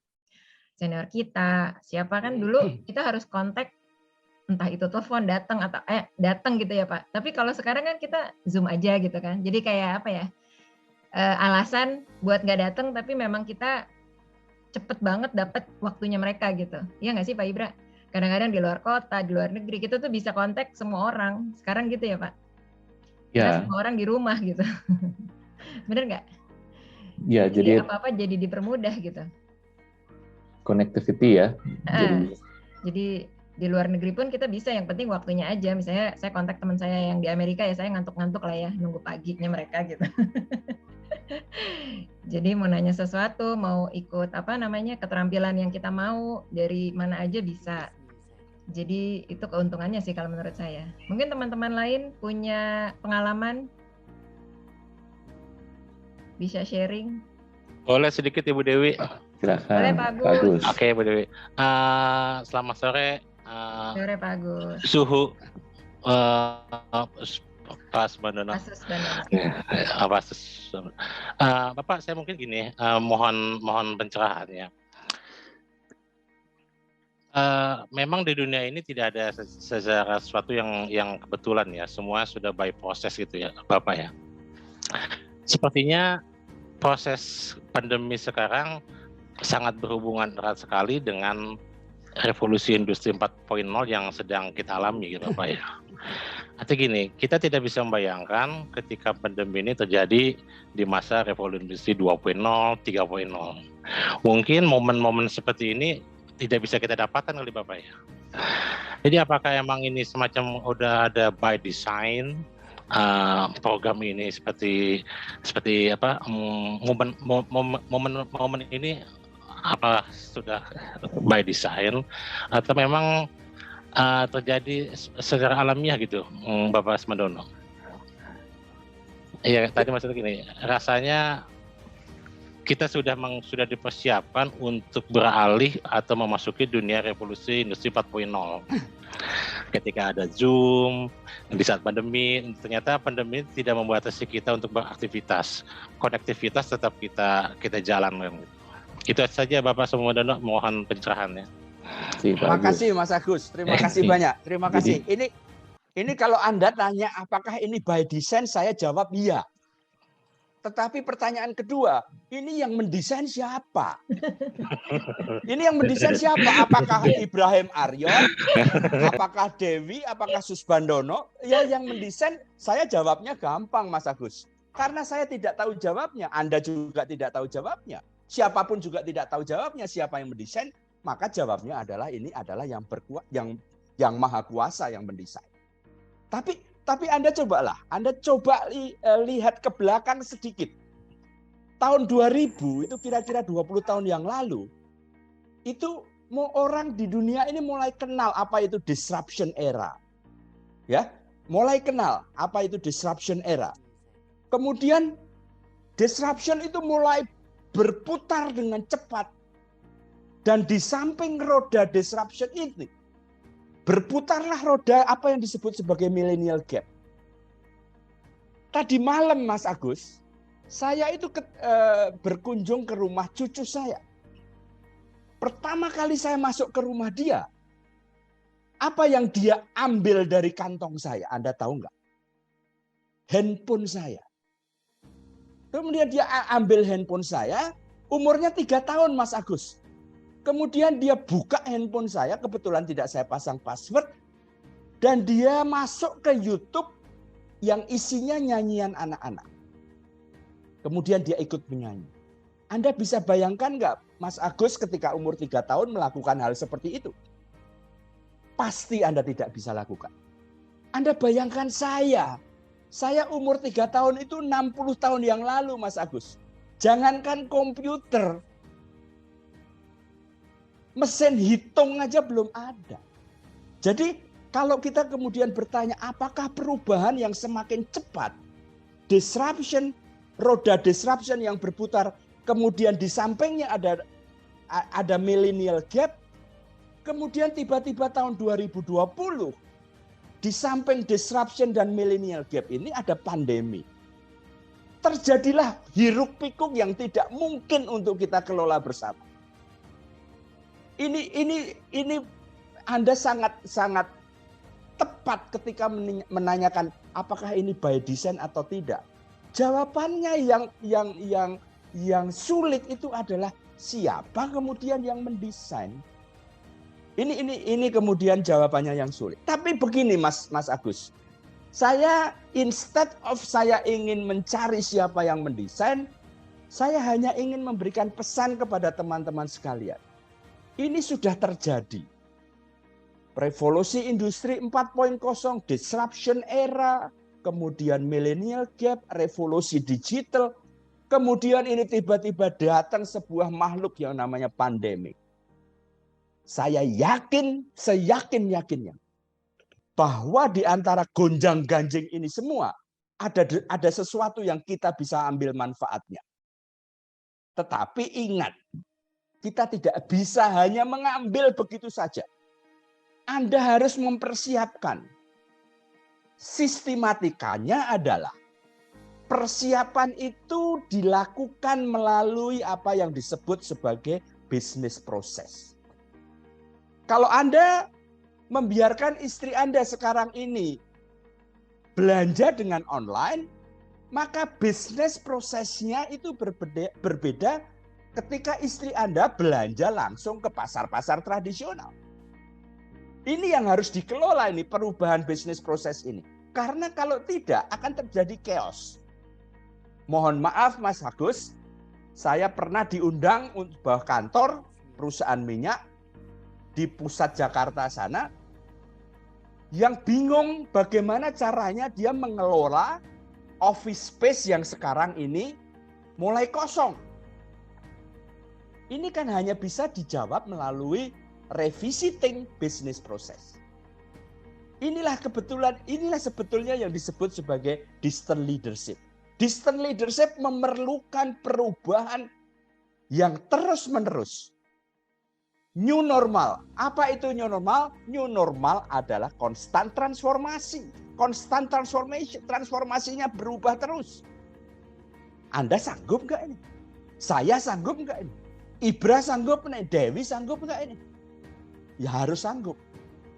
kita, siapa kan dulu kita harus kontak, entah itu telepon, datang atau datang gitu ya Pak. Tapi kalau sekarang kan kita Zoom aja gitu kan. Jadi kayak apa ya? Alasan buat nggak datang, tapi memang kita cepet banget dapat waktunya mereka gitu. Iya nggak sih Pak Ibra? Kadang-kadang di luar kota, di luar negeri, kita tuh bisa kontak semua orang. Sekarang gitu ya Pak? Karena semua orang di rumah gitu. Bener nggak?
Ya, jadi
apa-apa jadi dipermudah gitu.
Connectivity ya.
Jadi di luar negeri pun kita bisa, yang penting waktunya aja. Misalnya saya kontak teman saya yang di Amerika ya, saya ngantuk-ngantuk lah ya, nunggu paginya mereka gitu. Jadi mau nanya sesuatu, mau ikut keterampilan yang kita mau, dari mana aja bisa. Jadi itu keuntungannya sih kalau menurut saya. Mungkin teman-teman lain punya pengalaman, bisa sharing?
Boleh sedikit Ibu Dewi.
Silakan.
Boleh Pak Agus.
Oke Bu Dewi. Selamat sore.
Sore Pak Agus.
Suhu Pak Bandono. Bapak, saya mungkin gini, mohon pencerahan ya. Memang di dunia ini tidak ada sesuatu yang kebetulan ya, semua sudah by proses gitu ya Bapak ya. Sepertinya proses pandemi sekarang sangat berhubungan erat sekali dengan revolusi industri 4.0 yang sedang kita alami gitu Bapak ya. Artinya gini, kita tidak bisa membayangkan ketika pandemi ini terjadi di masa revolusi industri 2.0, 3.0. Mungkin momen-momen seperti ini tidak bisa kita dapatkan oleh Bapak ya. Jadi apakah emang ini semacam udah ada by design program ini seperti apa momen ini apa sudah by design atau memang terjadi secara alamiah gitu Bapak Smandono? Iya tadi maksudnya gini, rasanya kita sudah dipersiapkan untuk beralih atau memasuki dunia revolusi industri 4.0. Ketika ada Zoom, di saat pandemi, ternyata pandemi tidak membatasi kita untuk beraktivitas. Konektivitas tetap kita jalankan. Itu saja Bapak Smandono, mohon pencerahannya.
Terima kasih Mas Agus, terima kasih banyak. Terima kasih. Ini kalau Anda tanya apakah ini by design, saya jawab iya. Tetapi pertanyaan kedua, ini yang mendesain siapa? Ini yang mendesain siapa? Apakah Ibrahim Aryon? Apakah Dewi? Apakah Susbandono? Ya yang mendesain, saya jawabnya gampang Mas Agus. Karena saya tidak tahu jawabnya, Anda juga tidak tahu jawabnya. Siapapun juga tidak tahu jawabnya, siapa yang mendesain, maka jawabnya adalah ini adalah yang berkuat, yang maha kuasa yang mendesain. Tapi Tapi Anda coba lihat ke belakang sedikit. Tahun 2000 itu kira-kira 20 tahun yang lalu, itu orang di dunia ini mulai kenal apa itu disruption era. Ya, mulai kenal apa itu disruption era. Kemudian disruption itu mulai berputar dengan cepat. Dan di samping roda disruption ini, berputarlah roda apa yang disebut sebagai millennial gap. Tadi malam Mas Agus, saya itu berkunjung ke rumah cucu saya. Pertama kali saya masuk ke rumah dia, apa yang dia ambil dari kantong saya? Anda tahu nggak? Handphone saya. Kemudian dia ambil handphone saya, umurnya 3 tahun Mas Agus. Kemudian dia buka handphone saya, kebetulan tidak saya pasang password, dan dia masuk ke YouTube yang isinya nyanyian anak-anak. Kemudian dia ikut menyanyi. Anda bisa bayangkan nggak Mas Agus ketika umur 3 tahun melakukan hal seperti itu? Pasti Anda tidak bisa lakukan. Anda bayangkan saya umur 3 tahun itu 60 tahun yang lalu Mas Agus. Jangankan komputer, mesin hitung aja belum ada. Jadi kalau kita kemudian bertanya apakah perubahan yang semakin cepat, disruption, roda disruption yang berputar, kemudian di sampingnya ada millennial gap, kemudian tiba-tiba tahun 2020, di samping disruption dan millennial gap ini ada pandemi. Terjadilah hiruk pikuk yang tidak mungkin untuk kita kelola bersama. Ini Anda sangat tepat ketika menanyakan apakah ini by design atau tidak. Jawabannya yang sulit itu adalah siapa kemudian yang mendesain. Ini kemudian jawabannya yang sulit. Tapi begini Mas Agus. Saya instead of saya ingin mencari siapa yang mendesain, saya hanya ingin memberikan pesan kepada teman-teman sekalian. Ini sudah terjadi. Revolusi industri 4.0, disruption era, kemudian millennial gap, revolusi digital, kemudian ini tiba-tiba datang sebuah makhluk yang namanya pandemi. Saya yakin, seyakin-yakinnya, bahwa di antara gonjang-ganjing ini semua, ada sesuatu yang kita bisa ambil manfaatnya. Tetapi ingat, kita tidak bisa hanya mengambil begitu saja. Anda harus mempersiapkan. Sistematikanya adalah persiapan itu dilakukan melalui apa yang disebut sebagai business process. Kalau Anda membiarkan istri Anda sekarang ini belanja dengan online, maka bisnis prosesnya itu berbeda ketika istri Anda belanja langsung ke pasar-pasar tradisional. Ini yang harus dikelola ini perubahan bisnis proses ini. Karena kalau tidak akan terjadi chaos. Mohon maaf Mas Agus, saya pernah diundang untuk sebuah kantor perusahaan minyak di pusat Jakarta sana yang bingung bagaimana caranya dia mengelola office space yang sekarang ini mulai kosong. Ini kan hanya bisa dijawab melalui revisiting business process. Inilah sebetulnya yang disebut sebagai distant leadership. Distant leadership memerlukan perubahan yang terus-menerus. New normal. Apa itu new normal? New normal adalah constant transformasi. Constant transformation. Transformasinya berubah terus. Anda sanggup nggak ini? Saya sanggup nggak ini? Ibra sanggup nggak? Dewi sanggup nggak ini? Ya harus sanggup.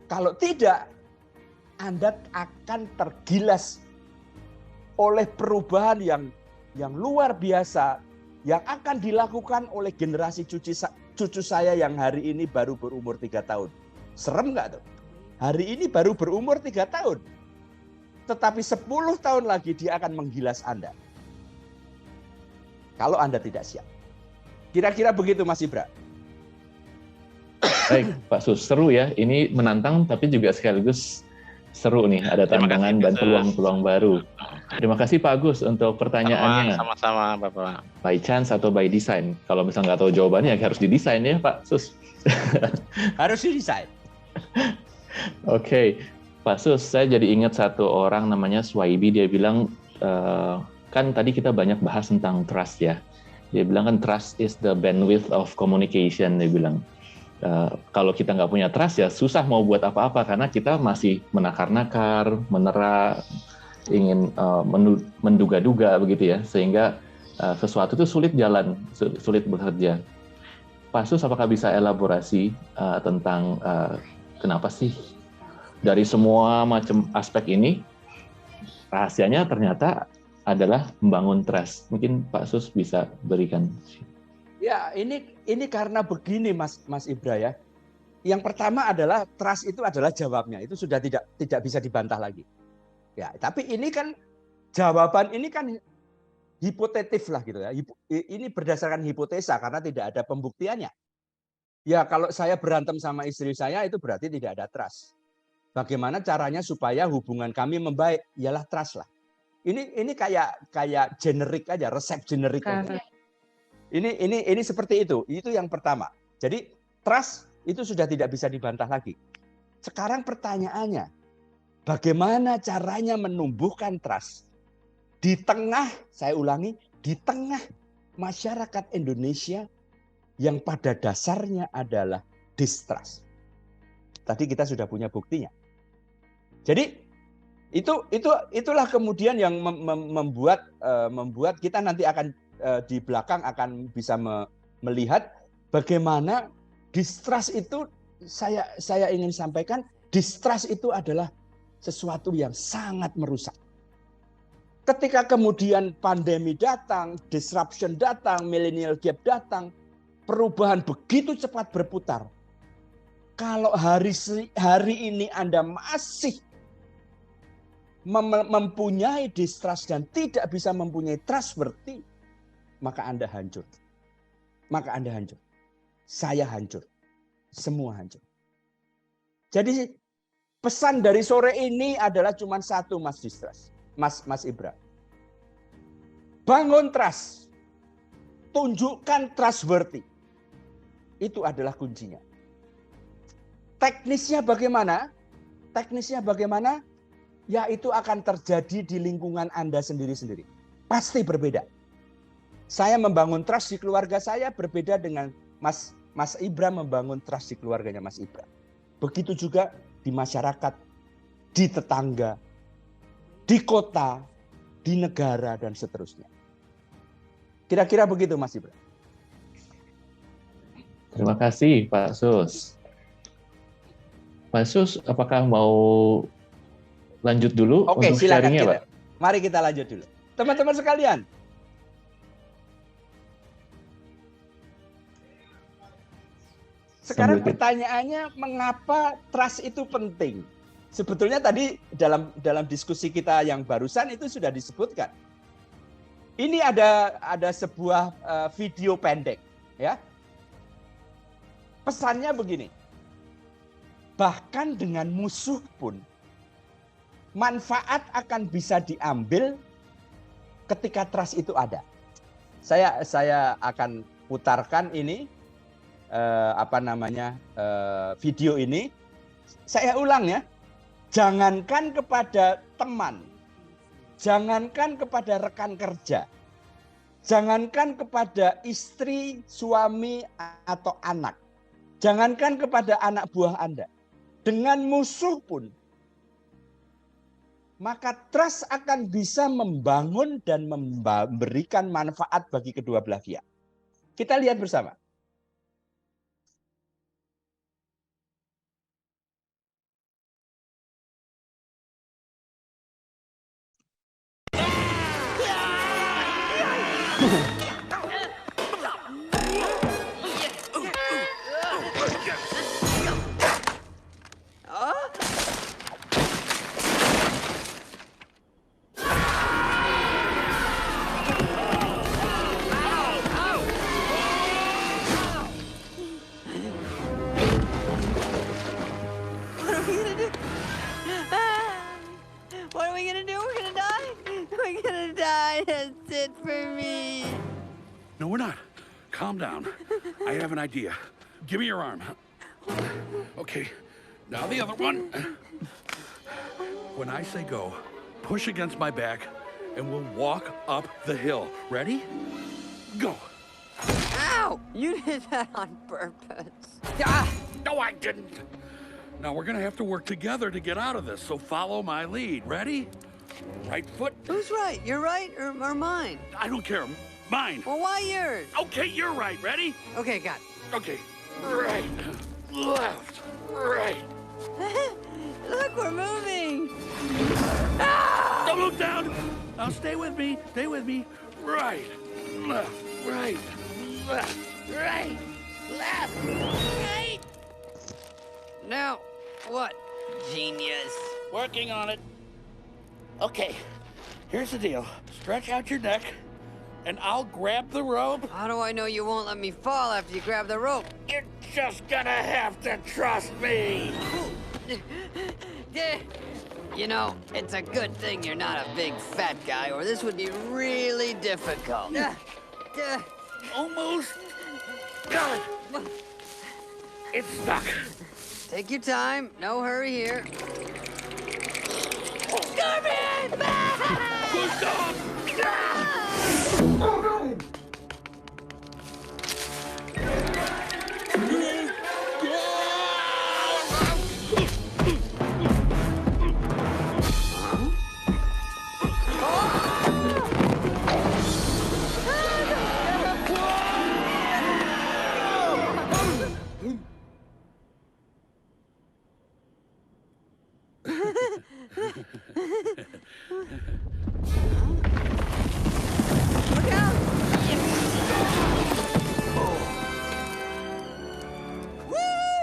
Kalau tidak, Anda akan tergilas oleh perubahan yang luar biasa yang akan dilakukan oleh generasi cucu saya yang hari ini baru berumur 3 tahun. Serem nggak tuh? Hari ini baru berumur 3 tahun. Tetapi 10 tahun lagi dia akan menggilas Anda. Kalau Anda tidak siap. Kira-kira begitu Mas Ibra.
Baik, Pak Sus, seru ya. Ini menantang tapi juga sekaligus Seru nih, ada
Terima
tantangan
kasih,
dan
Sus.
peluang-peluang baru. Terima kasih Pak Agus untuk pertanyaannya.
Sama-sama, Bapak.
By chance atau by design? Kalau misalnya nggak tahu jawabannya, ya harus didesain ya Pak Sus.
Harus didesain.
Oke, Pak Sus, saya jadi ingat satu orang namanya Swaibi, dia bilang, kan tadi kita banyak bahas tentang trust ya. Dia bilang kan trust is the bandwidth of communication, dia bilang. Kalau kita nggak punya trust ya susah mau buat apa-apa, karena kita masih menakar-nakar, menera, ingin menduga-duga begitu ya, sehingga sesuatu itu sulit jalan, sulit bekerja. Pak Sus, apakah bisa elaborasi tentang kenapa sih dari semua macam aspek ini rahasianya ternyata adalah membangun trust? Mungkin Pak Sus bisa berikan.
Ya, ini karena begini Mas Ibra ya. Yang pertama adalah trust itu adalah jawabnya. Itu sudah tidak bisa dibantah lagi. Ya, tapi ini kan jawaban ini kan hipotetif lah gitu ya. Ini berdasarkan hipotesa karena tidak ada pembuktiannya. Ya, kalau saya berantem sama istri saya itu berarti tidak ada trust. Bagaimana caranya supaya hubungan kami membaik? Ialah trust lah. Ini kayak generik aja, resep generik aja. Ini seperti itu. Itu yang pertama. Jadi trust itu sudah tidak bisa dibantah lagi. Sekarang pertanyaannya, bagaimana caranya menumbuhkan trust di tengah, saya ulangi, di tengah masyarakat Indonesia yang pada dasarnya adalah distrust. Tadi kita sudah punya buktinya. Jadi itulah kemudian yang membuat kita nanti akan di belakang akan bisa melihat bagaimana distrust itu, saya ingin sampaikan, distrust itu adalah sesuatu yang sangat merusak. Ketika kemudian pandemi datang, disruption datang, millennial gap datang, perubahan begitu cepat berputar. Kalau hari ini Anda masih mempunyai distrust dan tidak bisa mempunyai trustworthy, maka Anda hancur. Maka Anda hancur. Saya hancur. Semua hancur. Jadi pesan dari sore ini adalah cuma satu, Mas Distrust. Mas Ibra. Bangun trust. Tunjukkan trustworthy. Itu adalah kuncinya. Teknisnya bagaimana? Teknisnya bagaimana? Ya itu akan terjadi di lingkungan Anda sendiri-sendiri. Pasti berbeda. Saya membangun trust di keluarga saya berbeda dengan Mas Ibra membangun trust di keluarganya Mas Ibra. Begitu juga di masyarakat, di tetangga, di kota, di negara, dan seterusnya. Kira-kira begitu Mas Ibra.
Terima kasih Pak Sus. Pak Sus, apakah mau lanjut dulu?
Oke,
untuk
silakan
sharingnya, Pak?
Mari kita lanjut dulu. Teman-teman sekalian. Sekarang pertanyaannya, mengapa trust itu penting? Sebetulnya tadi dalam diskusi kita yang barusan itu sudah disebutkan. Ini ada sebuah video pendek, ya. Pesannya begini. Bahkan dengan musuh pun manfaat akan bisa diambil ketika trust itu ada. Saya akan putarkan ini video ini. Saya ulang ya. Jangankan kepada teman, jangankan kepada rekan kerja, jangankan kepada istri, suami, atau anak, jangankan kepada anak buah Anda, dengan musuh pun, maka trust akan bisa membangun dan memberikan manfaat bagi kedua belah pihak. Kita lihat bersama.
we're gonna die. That's it for me.
No, we're not. Calm down. I have an idea. Give me your arm. Okay, now the other one. When I say go, push against my back, and we'll walk up the hill. Ready? Go.
Ow! You did that on purpose. Ah!
No, I didn't. Now we're gonna have to work together to get out of this, so follow my lead. Ready? Right foot.
Who's right? Your right or mine?
I don't care. Mine.
Well, why yours?
Okay, you're right. Ready?
Okay, got it.
Okay. Right. Left. Right.
Look, we're moving.
Don't look down. Now stay with me. Stay with me. Right. Left. Right. Left. Right. Left. Right.
Now, what? Genius.
Working on it. Okay. Here's the deal. Stretch out your neck, and I'll grab the rope.
How do I know you won't let me fall after you grab the rope?
You're just gonna have to trust me.
You know, it's a good thing you're not a big fat guy, or this would be really difficult.
Almost. Got it. It's stuck.
Take your time. No hurry here.
Scorpion! Push off!
Look out! Woo,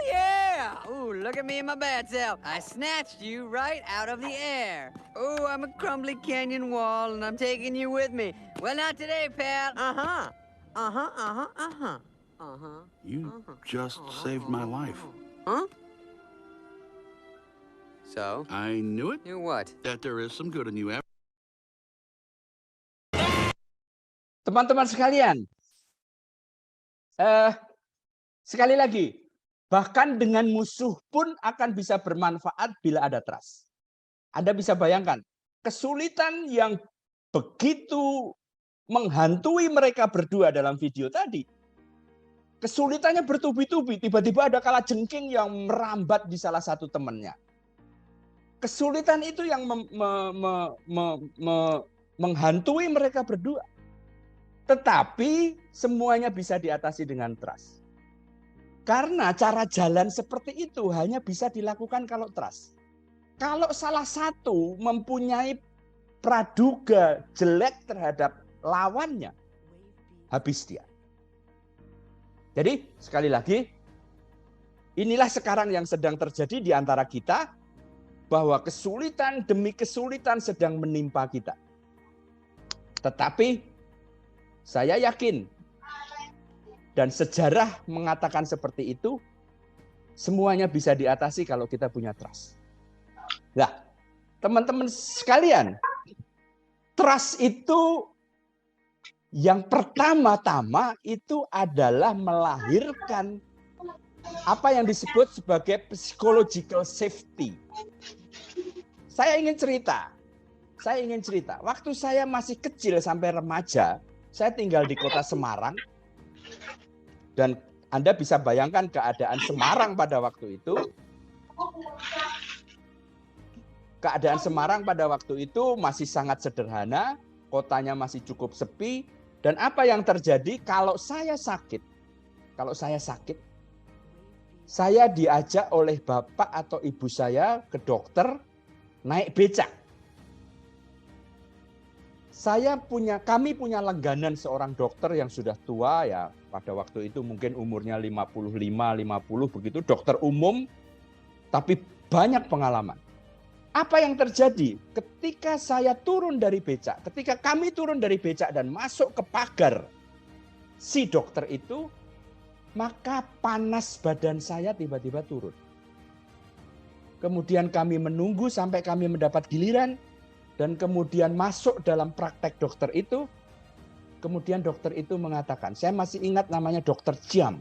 yeah! Ooh, look at me in my bad self. I snatched you right out of the air. Ooh, I'm a crumbly canyon wall, and I'm taking you with me. Well, not today, pal. Uh-huh. Uh-huh, uh-huh, uh-huh. Uh-huh.
You just saved my life.
Huh? So?
I knew it.
Knew what?
That there is some good in you.
Teman-teman sekalian, sekali lagi, bahkan dengan musuh pun akan bisa bermanfaat bila ada trust. Anda bisa bayangkan, kesulitan yang begitu menghantui mereka berdua dalam video tadi. Kesulitannya bertubi-tubi, tiba-tiba ada kalajengking yang merambat di salah satu temannya. Kesulitan itu yang menghantui mereka berdua. Tetapi semuanya bisa diatasi dengan trust. Karena cara jalan seperti itu hanya bisa dilakukan kalau trust. Kalau salah satu mempunyai praduga jelek terhadap lawannya, habis dia. Jadi sekali lagi, inilah sekarang yang sedang terjadi di antara kita, bahwa kesulitan demi kesulitan sedang menimpa kita. Tetapi saya yakin, dan sejarah mengatakan seperti itu, semuanya bisa diatasi kalau kita punya trust. Nah, teman-teman sekalian, trust itu yang pertama-tama itu adalah melahirkan apa yang disebut sebagai psychological safety. Saya ingin cerita. Waktu saya masih kecil sampai remaja, saya tinggal di kota Semarang, dan Anda bisa bayangkan keadaan Semarang pada waktu itu. Keadaan Semarang pada waktu itu masih sangat sederhana, kotanya masih cukup sepi, dan apa yang terjadi kalau saya sakit, saya diajak oleh bapak atau ibu saya ke dokter naik becak. Kami punya langganan seorang dokter yang sudah tua ya, pada waktu itu mungkin umurnya 55, 50 begitu, dokter umum tapi banyak pengalaman. Apa yang terjadi ketika saya turun dari becak, ketika kami turun dari becak dan masuk ke pagar si dokter itu, maka panas badan saya tiba-tiba turun. Kemudian kami menunggu sampai kami mendapat giliran, dan kemudian masuk dalam praktek dokter itu, kemudian dokter itu mengatakan, saya masih ingat namanya Dokter Chiam.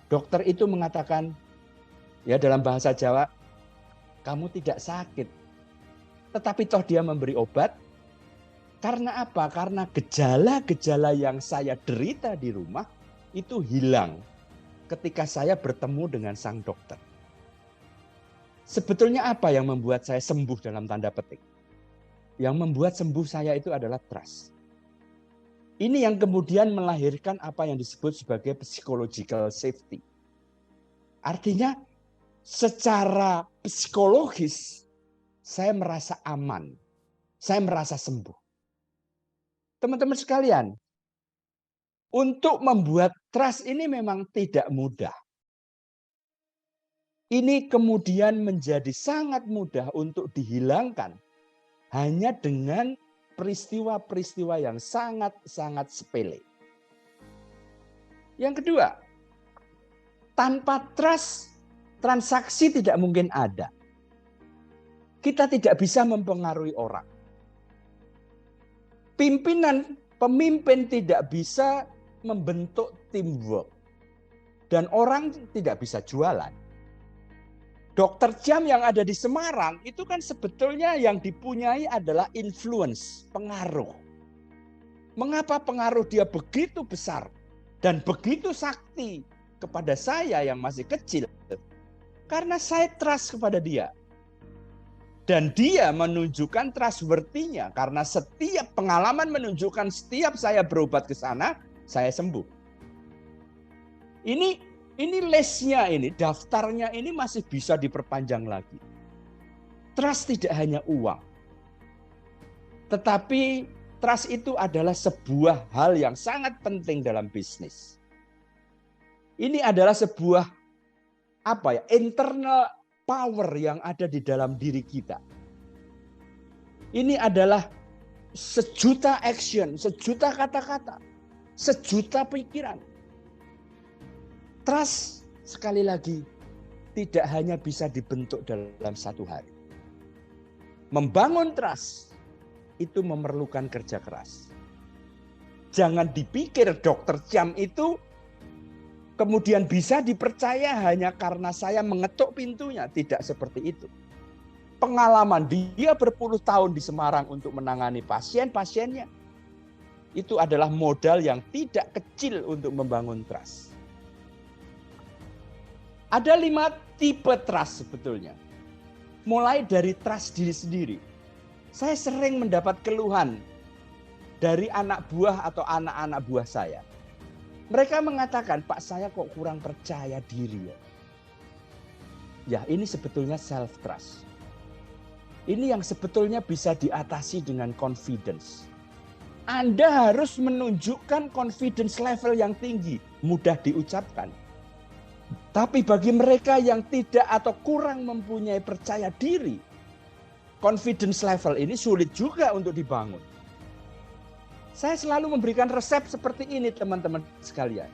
Dokter itu mengatakan, ya dalam bahasa Jawa, kamu tidak sakit. Tetapi toh dia memberi obat. Karena apa? Karena gejala-gejala yang saya derita di rumah itu hilang ketika saya bertemu dengan sang dokter. Sebetulnya apa yang membuat saya sembuh dalam tanda petik? Yang membuat sembuh saya itu adalah trust. Ini yang kemudian melahirkan apa yang disebut sebagai psychological safety. Artinya secara psikologis saya merasa aman, saya merasa sembuh. Teman-teman sekalian, untuk membuat trust ini memang tidak mudah. Ini kemudian menjadi sangat mudah untuk dihilangkan hanya dengan peristiwa-peristiwa yang sangat-sangat sepele. Yang kedua, tanpa trust, transaksi tidak mungkin ada. Kita tidak bisa mempengaruhi orang. Pemimpin tidak bisa membentuk teamwork. Dan orang tidak bisa jualan. Dokter Chiam yang ada di Semarang itu kan sebetulnya yang dipunyai adalah influence, pengaruh. Mengapa pengaruh dia begitu besar dan begitu sakti kepada saya yang masih kecil? Karena saya trust kepada dia. Dan dia menunjukkan trustworthy-nya karena setiap pengalaman menunjukkan setiap saya berobat ke sana, saya sembuh. Ini listnya ini, daftarnya ini masih bisa diperpanjang lagi. Trust tidak hanya uang. Tetapi trust itu adalah sebuah hal yang sangat penting dalam bisnis. Ini adalah sebuah internal power yang ada di dalam diri kita. Ini adalah sejuta action, sejuta kata-kata, sejuta pikiran. Trust, sekali lagi, tidak hanya bisa dibentuk dalam satu hari. Membangun trust, itu memerlukan kerja keras. Jangan dipikir Dokter Chiam itu kemudian bisa dipercaya hanya karena saya mengetuk pintunya. Tidak seperti itu. Pengalaman dia berpuluh tahun di Semarang untuk menangani pasien-pasiennya. Itu adalah modal yang tidak kecil untuk membangun trust. Ada 5 tipe trust sebetulnya. Mulai dari trust diri sendiri. Saya sering mendapat keluhan dari anak buah atau anak-anak buah saya. Mereka mengatakan, Pak, saya kok kurang percaya diri ya. Ya, ini sebetulnya self-trust. Ini yang sebetulnya bisa diatasi dengan confidence. Anda harus menunjukkan confidence level yang tinggi, mudah diucapkan. Tapi bagi mereka yang tidak atau kurang mempunyai percaya diri, confidence level ini sulit juga untuk dibangun. Saya selalu memberikan resep seperti ini teman-teman sekalian.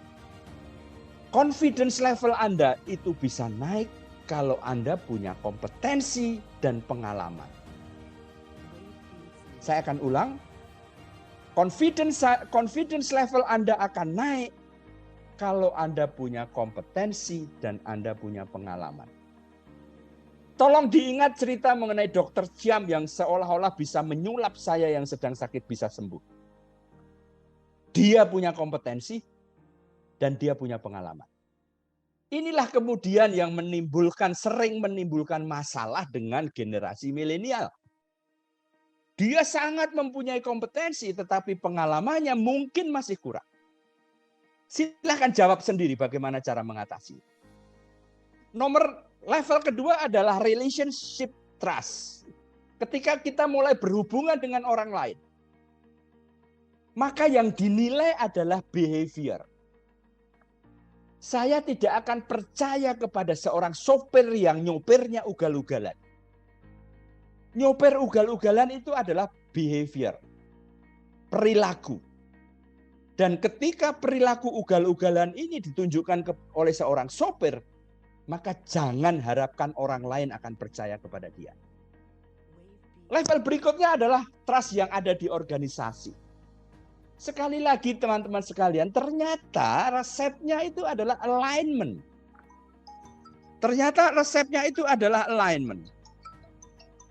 Confidence level Anda itu bisa naik kalau Anda punya kompetensi dan pengalaman. Saya akan ulang. Confidence level Anda akan naik kalau Anda punya kompetensi dan Anda punya pengalaman. Tolong diingat cerita mengenai Dokter Chiam yang seolah-olah bisa menyulap saya yang sedang sakit bisa sembuh. Dia punya kompetensi dan dia punya pengalaman. Inilah kemudian yang sering menimbulkan masalah dengan generasi milenial. Dia sangat mempunyai kompetensi tetapi pengalamannya mungkin masih kurang. Silahkan jawab sendiri bagaimana cara mengatasi. Level kedua adalah relationship trust. Ketika kita mulai berhubungan dengan orang lain. Maka yang dinilai adalah behavior. Saya tidak akan percaya kepada seorang sopir yang nyopirnya ugal-ugalan. Nyopir ugal-ugalan itu adalah behavior. Perilaku. Dan ketika perilaku ugal-ugalan ini ditunjukkan oleh seorang sopir, maka jangan harapkan orang lain akan percaya kepada dia. Level berikutnya adalah trust yang ada di organisasi. Sekali lagi teman-teman sekalian, ternyata resepnya itu adalah alignment. Ternyata resepnya itu adalah alignment.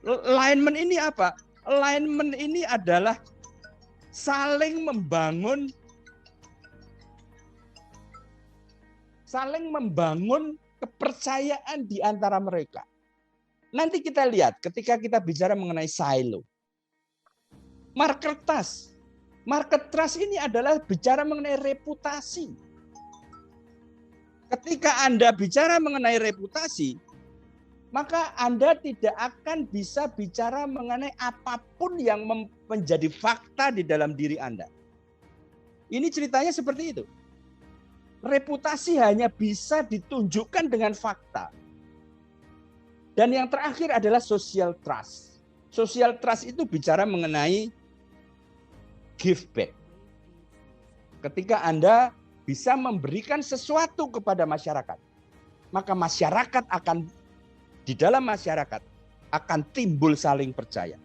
Alignment ini apa? Alignment ini adalah saling membangun kepercayaan di antara mereka. Nanti kita lihat ketika kita bicara mengenai silo. Market trust ini adalah bicara mengenai reputasi. Ketika Anda bicara mengenai reputasi, maka Anda tidak akan bisa bicara mengenai apapun yang menjadi fakta di dalam diri Anda. Ini ceritanya seperti itu. Reputasi hanya bisa ditunjukkan dengan fakta. Dan yang terakhir adalah social trust. Social trust itu bicara mengenai give back. Ketika Anda bisa memberikan sesuatu kepada masyarakat, maka masyarakat akan, di dalam masyarakat akan timbul saling percaya.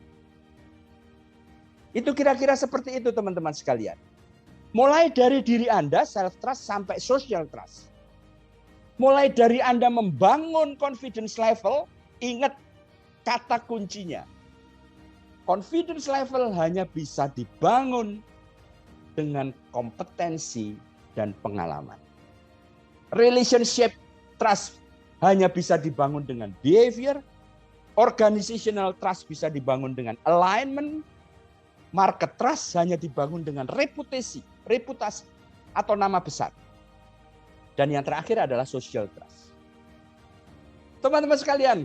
Itu kira-kira seperti itu teman-teman sekalian. Mulai dari diri Anda, self trust, sampai social trust. Mulai dari Anda membangun confidence level, ingat kata kuncinya. Confidence level hanya bisa dibangun dengan kompetensi dan pengalaman. Relationship trust hanya bisa dibangun dengan behavior. Organizational trust bisa dibangun dengan alignment. Market trust hanya dibangun dengan reputasi atau nama besar. Dan yang terakhir adalah social trust. Teman-teman sekalian,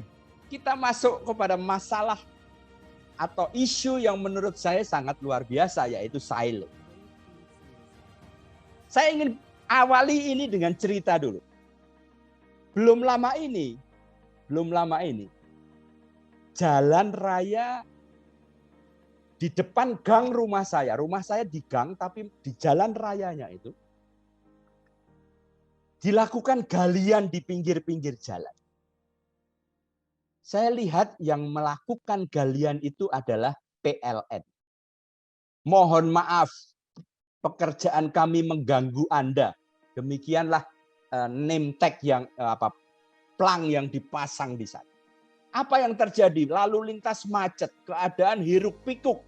kita masuk kepada masalah atau isu yang menurut saya sangat luar biasa, yaitu silo. Saya ingin awali ini dengan cerita dulu. Belum lama ini, jalan raya di depan gang rumah saya di gang, tapi di jalan rayanya itu dilakukan galian di pinggir-pinggir jalan. Saya lihat yang melakukan galian itu adalah PLN. Mohon maaf, pekerjaan kami mengganggu Anda. Demikianlah name tag yang plang yang dipasang di sana. Apa yang terjadi? Lalu lintas macet, keadaan hiruk pikuk,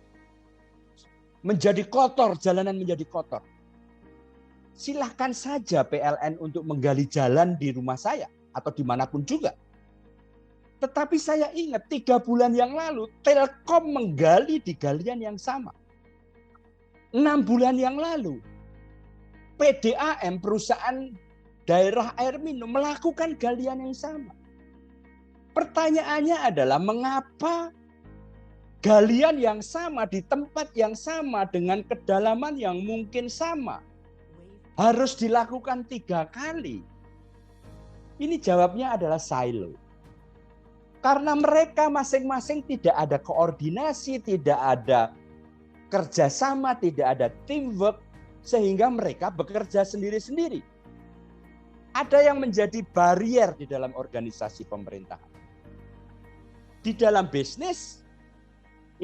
menjadi kotor, jalanan menjadi kotor. Silahkan saja PLN untuk menggali jalan di rumah saya atau dimanapun juga. Tetapi saya ingat 3 bulan yang lalu Telkom menggali di galian yang sama. 6 bulan yang lalu PDAM, perusahaan daerah air minum, melakukan galian yang sama. Pertanyaannya adalah mengapa galian yang sama di tempat yang sama dengan kedalaman yang mungkin sama harus dilakukan 3 kali? Ini jawabnya adalah silo. Karena mereka masing-masing tidak ada koordinasi, tidak ada kerjasama, tidak ada teamwork, sehingga mereka bekerja sendiri-sendiri. Ada yang menjadi barrier di dalam organisasi pemerintahan. Di dalam bisnis,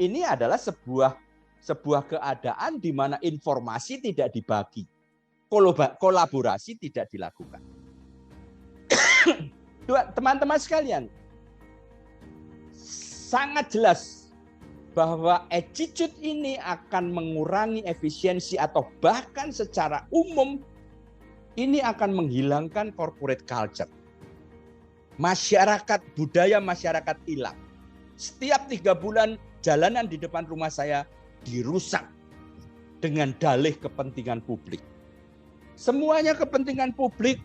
ini adalah sebuah keadaan di mana informasi tidak dibagi, kolaborasi tidak dilakukan. Teman-teman sekalian, sangat jelas bahwa attitude ini akan mengurangi efisiensi atau bahkan secara umum ini akan menghilangkan corporate culture. Masyarakat, budaya masyarakat hilang. Setiap 3 bulan jalanan di depan rumah saya dirusak dengan dalih kepentingan publik. Semuanya kepentingan publik,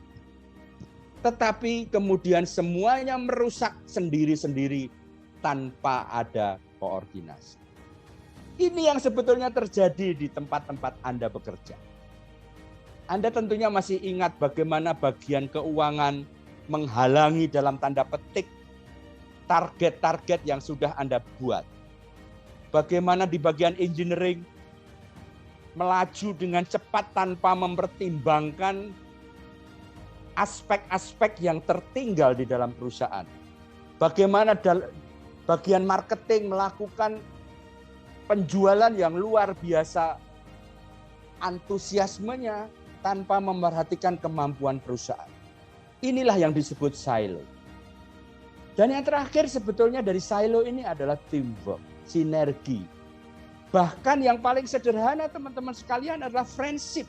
tetapi kemudian semuanya merusak sendiri-sendiri tanpa ada koordinasi. Ini yang sebetulnya terjadi di tempat-tempat Anda bekerja. Anda tentunya masih ingat bagaimana bagian keuangan menghalangi dalam tanda petik target-target yang sudah Anda buat. Bagaimana di bagian engineering melaju dengan cepat tanpa mempertimbangkan aspek-aspek yang tertinggal di dalam perusahaan. Bagaimana bagian marketing melakukan penjualan yang luar biasa antusiasmenya tanpa memperhatikan kemampuan perusahaan. Inilah yang disebut silo. Dan yang terakhir sebetulnya dari silo ini adalah teamwork, sinergi. Bahkan yang paling sederhana teman-teman sekalian adalah friendship.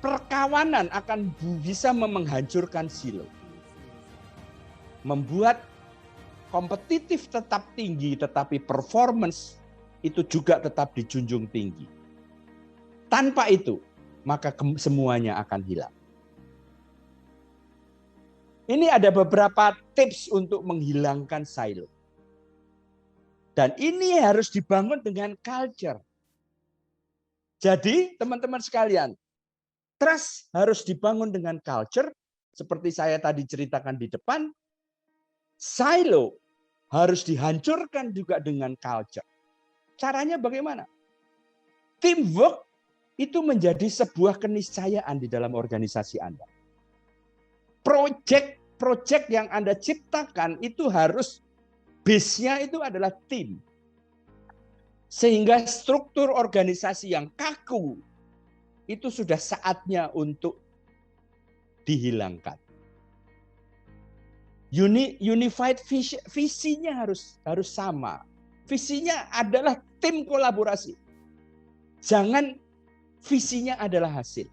Perkawanan akan bisa menghancurkan silo. Membuat kompetitif tetap tinggi, tetapi performance itu juga tetap dijunjung tinggi. Tanpa itu, maka semuanya akan hilang. Ini ada beberapa tips untuk menghilangkan silo. Dan ini harus dibangun dengan culture. Jadi, teman-teman sekalian, trust harus dibangun dengan culture, seperti saya tadi ceritakan di depan. Silo harus dihancurkan juga dengan culture. Caranya bagaimana? Teamwork itu menjadi sebuah keniscayaan di dalam organisasi Anda. Project yang Anda ciptakan itu harus base-nya itu adalah tim. Sehingga struktur organisasi yang kaku itu sudah saatnya untuk dihilangkan. Unified visinya harus sama. Visinya adalah tim kolaborasi. Jangan visinya adalah hasil.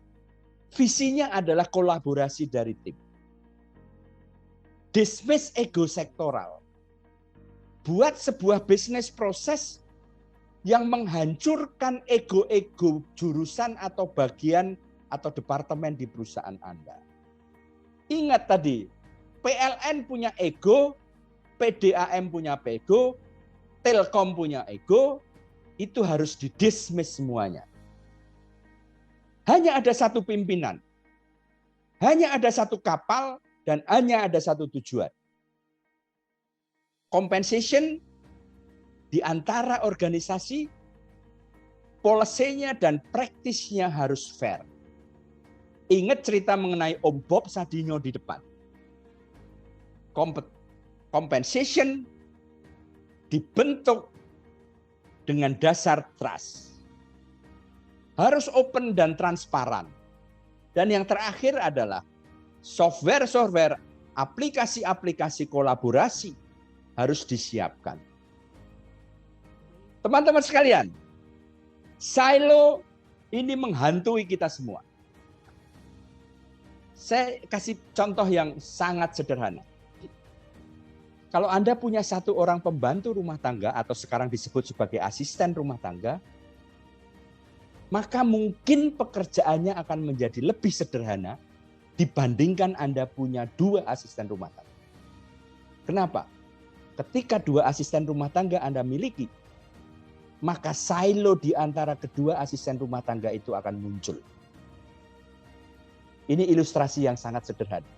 Visinya adalah kolaborasi dari tim. Dismiss ego sektoral. Buat sebuah bisnis proses yang menghancurkan ego-ego jurusan atau bagian atau departemen di perusahaan Anda. Ingat tadi, PLN punya ego, PDAM punya ego, Telkom punya ego, itu harus didismiss semuanya. Hanya ada satu pimpinan, hanya ada satu kapal, dan hanya ada satu tujuan. Compensation di antara organisasi, policy-nya dan praktisnya harus fair. Ingat cerita mengenai Om Bob Sadino di depan. Compensation dibentuk dengan dasar trust. Harus open dan transparan. Dan yang terakhir adalah software, aplikasi-aplikasi kolaborasi harus disiapkan. Teman-teman sekalian, silo ini menghantui kita semua. Saya kasih contoh yang sangat sederhana. Kalau Anda punya satu orang pembantu rumah tangga atau sekarang disebut sebagai asisten rumah tangga, maka mungkin pekerjaannya akan menjadi lebih sederhana dibandingkan Anda punya 2 asisten rumah tangga. Kenapa? Ketika 2 asisten rumah tangga Anda miliki, maka silo di antara kedua asisten rumah tangga itu akan muncul. Ini ilustrasi yang sangat sederhana.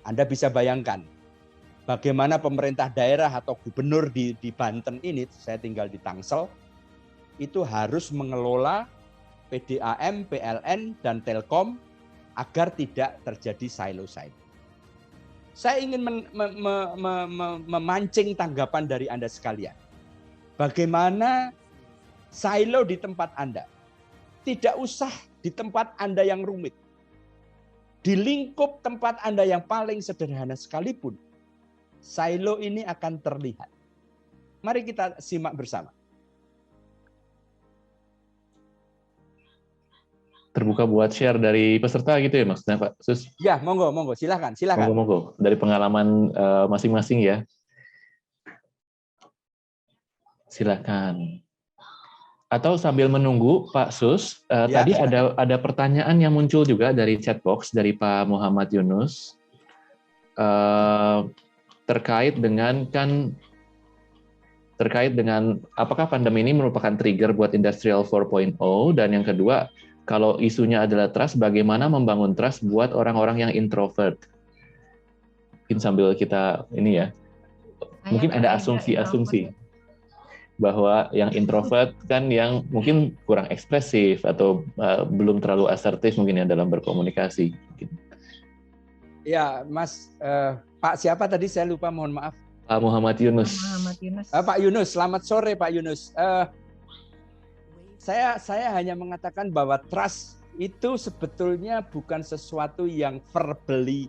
Anda bisa bayangkan bagaimana pemerintah daerah atau gubernur di Banten ini, saya tinggal di Tangsel, itu harus mengelola PDAM, PLN, dan Telkom agar tidak terjadi silo-silo. Saya ingin memancing tanggapan dari Anda sekalian. Bagaimana silo di tempat Anda? Tidak usah di tempat Anda yang rumit. Di lingkup tempat Anda yang paling sederhana sekalipun, silo ini akan terlihat. Mari kita simak bersama.
Terbuka buat share dari peserta gitu ya maksudnya Pak Sus?
Ya, monggo, silakan.
Monggo. Dari pengalaman masing-masing ya. Silakan. Atau sambil menunggu Pak Sus, tadi ada pertanyaan yang muncul juga dari chat box dari Pak Muhammad Yunus terkait dengan apakah pandemi ini merupakan trigger buat Industrial 4.0, dan yang kedua, kalau isunya adalah trust, bagaimana membangun trust buat orang-orang yang introvert? Mungkin sambil kita ini ya, mungkin ada asumsi bahwa yang introvert kan yang mungkin kurang ekspresif atau belum terlalu asertif mungkin ya dalam berkomunikasi.
Ya, Mas, Pak siapa tadi saya lupa, mohon maaf.
Muhammad Yunus.
Pak Yunus, selamat sore Pak Yunus. Saya hanya mengatakan bahwa trust itu sebetulnya bukan sesuatu yang verbally,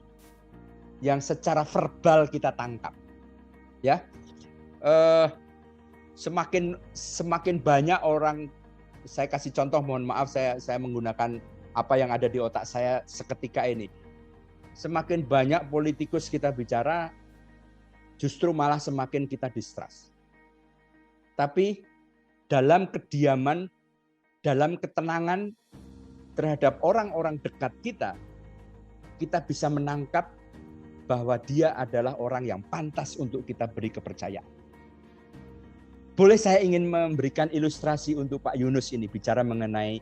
yang secara verbal kita tangkap. Ya, semakin banyak orang, saya kasih contoh, mohon maaf saya menggunakan apa yang ada di otak saya seketika ini. Semakin banyak politikus kita bicara, justru malah semakin kita distrust. Tapi dalam kediaman, dalam ketenangan terhadap orang-orang dekat kita, kita bisa menangkap bahwa dia adalah orang yang pantas untuk kita beri kepercayaan. Boleh saya ingin memberikan ilustrasi untuk Pak Yunus ini bicara mengenai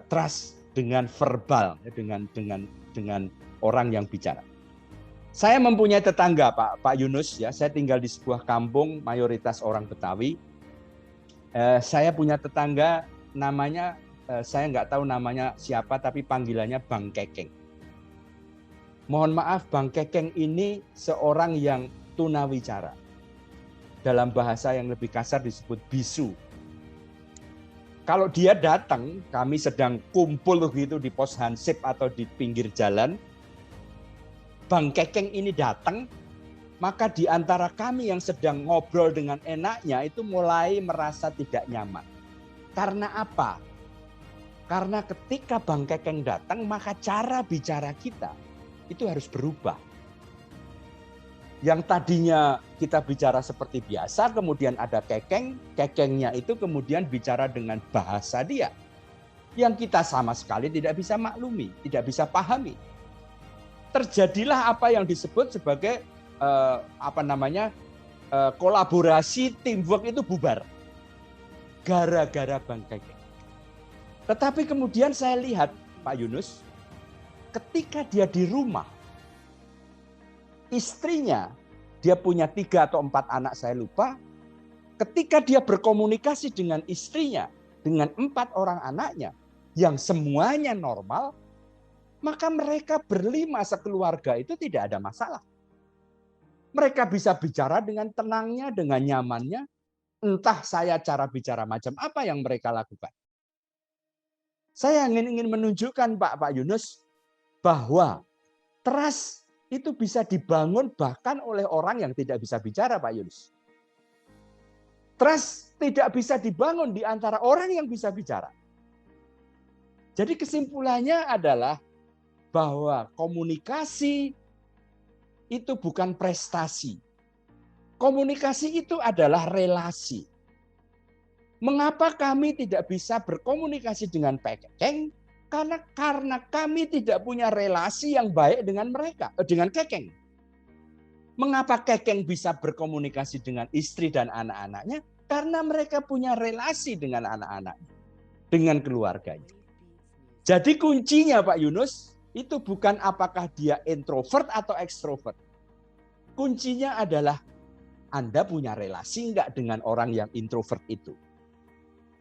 trust dengan verbal, dengan orang yang bicara. Saya mempunyai tetangga Pak Yunus, ya. Saya tinggal di sebuah kampung mayoritas orang Betawi. Saya punya tetangga namanya, saya nggak tahu namanya siapa, tapi panggilannya Bang Kekeng. Mohon maaf, Bang Kekeng ini seorang yang tunawicara. Dalam bahasa yang lebih kasar disebut bisu. Kalau dia datang, kami sedang kumpul gitu di pos hansip atau di pinggir jalan, Bang Kekeng ini datang, maka di antara kami yang sedang ngobrol dengan enaknya itu mulai merasa tidak nyaman. Karena apa? Karena ketika Bang Kekeng datang, maka cara bicara kita itu harus berubah. Yang tadinya kita bicara seperti biasa, kemudian ada Kekeng, Kekengnya itu kemudian bicara dengan bahasa dia, yang kita sama sekali tidak bisa maklumi, tidak bisa pahami. Terjadilah apa yang disebut sebagai kolaborasi, teamwork itu bubar. Gara-gara Bang Kekeng. Tetapi kemudian saya lihat Pak Yunus, ketika dia di rumah, istrinya, dia punya 3 atau 4 anak saya lupa, ketika dia berkomunikasi dengan istrinya, dengan 4 orang anaknya, yang semuanya normal, maka mereka berlima sekeluarga itu tidak ada masalah. Mereka bisa bicara dengan tenangnya, dengan nyamannya, entah saya cara bicara macam apa yang mereka lakukan. Saya ingin menunjukkan Pak Yunus, bahwa trust itu bisa dibangun bahkan oleh orang yang tidak bisa bicara, Pak Yunus. Trust tidak bisa dibangun di antara orang yang bisa bicara. Jadi kesimpulannya adalah bahwa komunikasi itu bukan prestasi. Komunikasi itu adalah relasi. Mengapa kami tidak bisa berkomunikasi dengan Pak Kekeng? Karena kami tidak punya relasi yang baik dengan mereka, dengan Kekeng. Mengapa Kekeng bisa berkomunikasi dengan istri dan anak-anaknya? Karena mereka punya relasi dengan anak-anaknya, dengan keluarganya. Jadi kuncinya Pak Yunus, itu bukan apakah dia introvert atau ekstrovert. Kuncinya adalah Anda punya relasi enggak dengan orang yang introvert itu.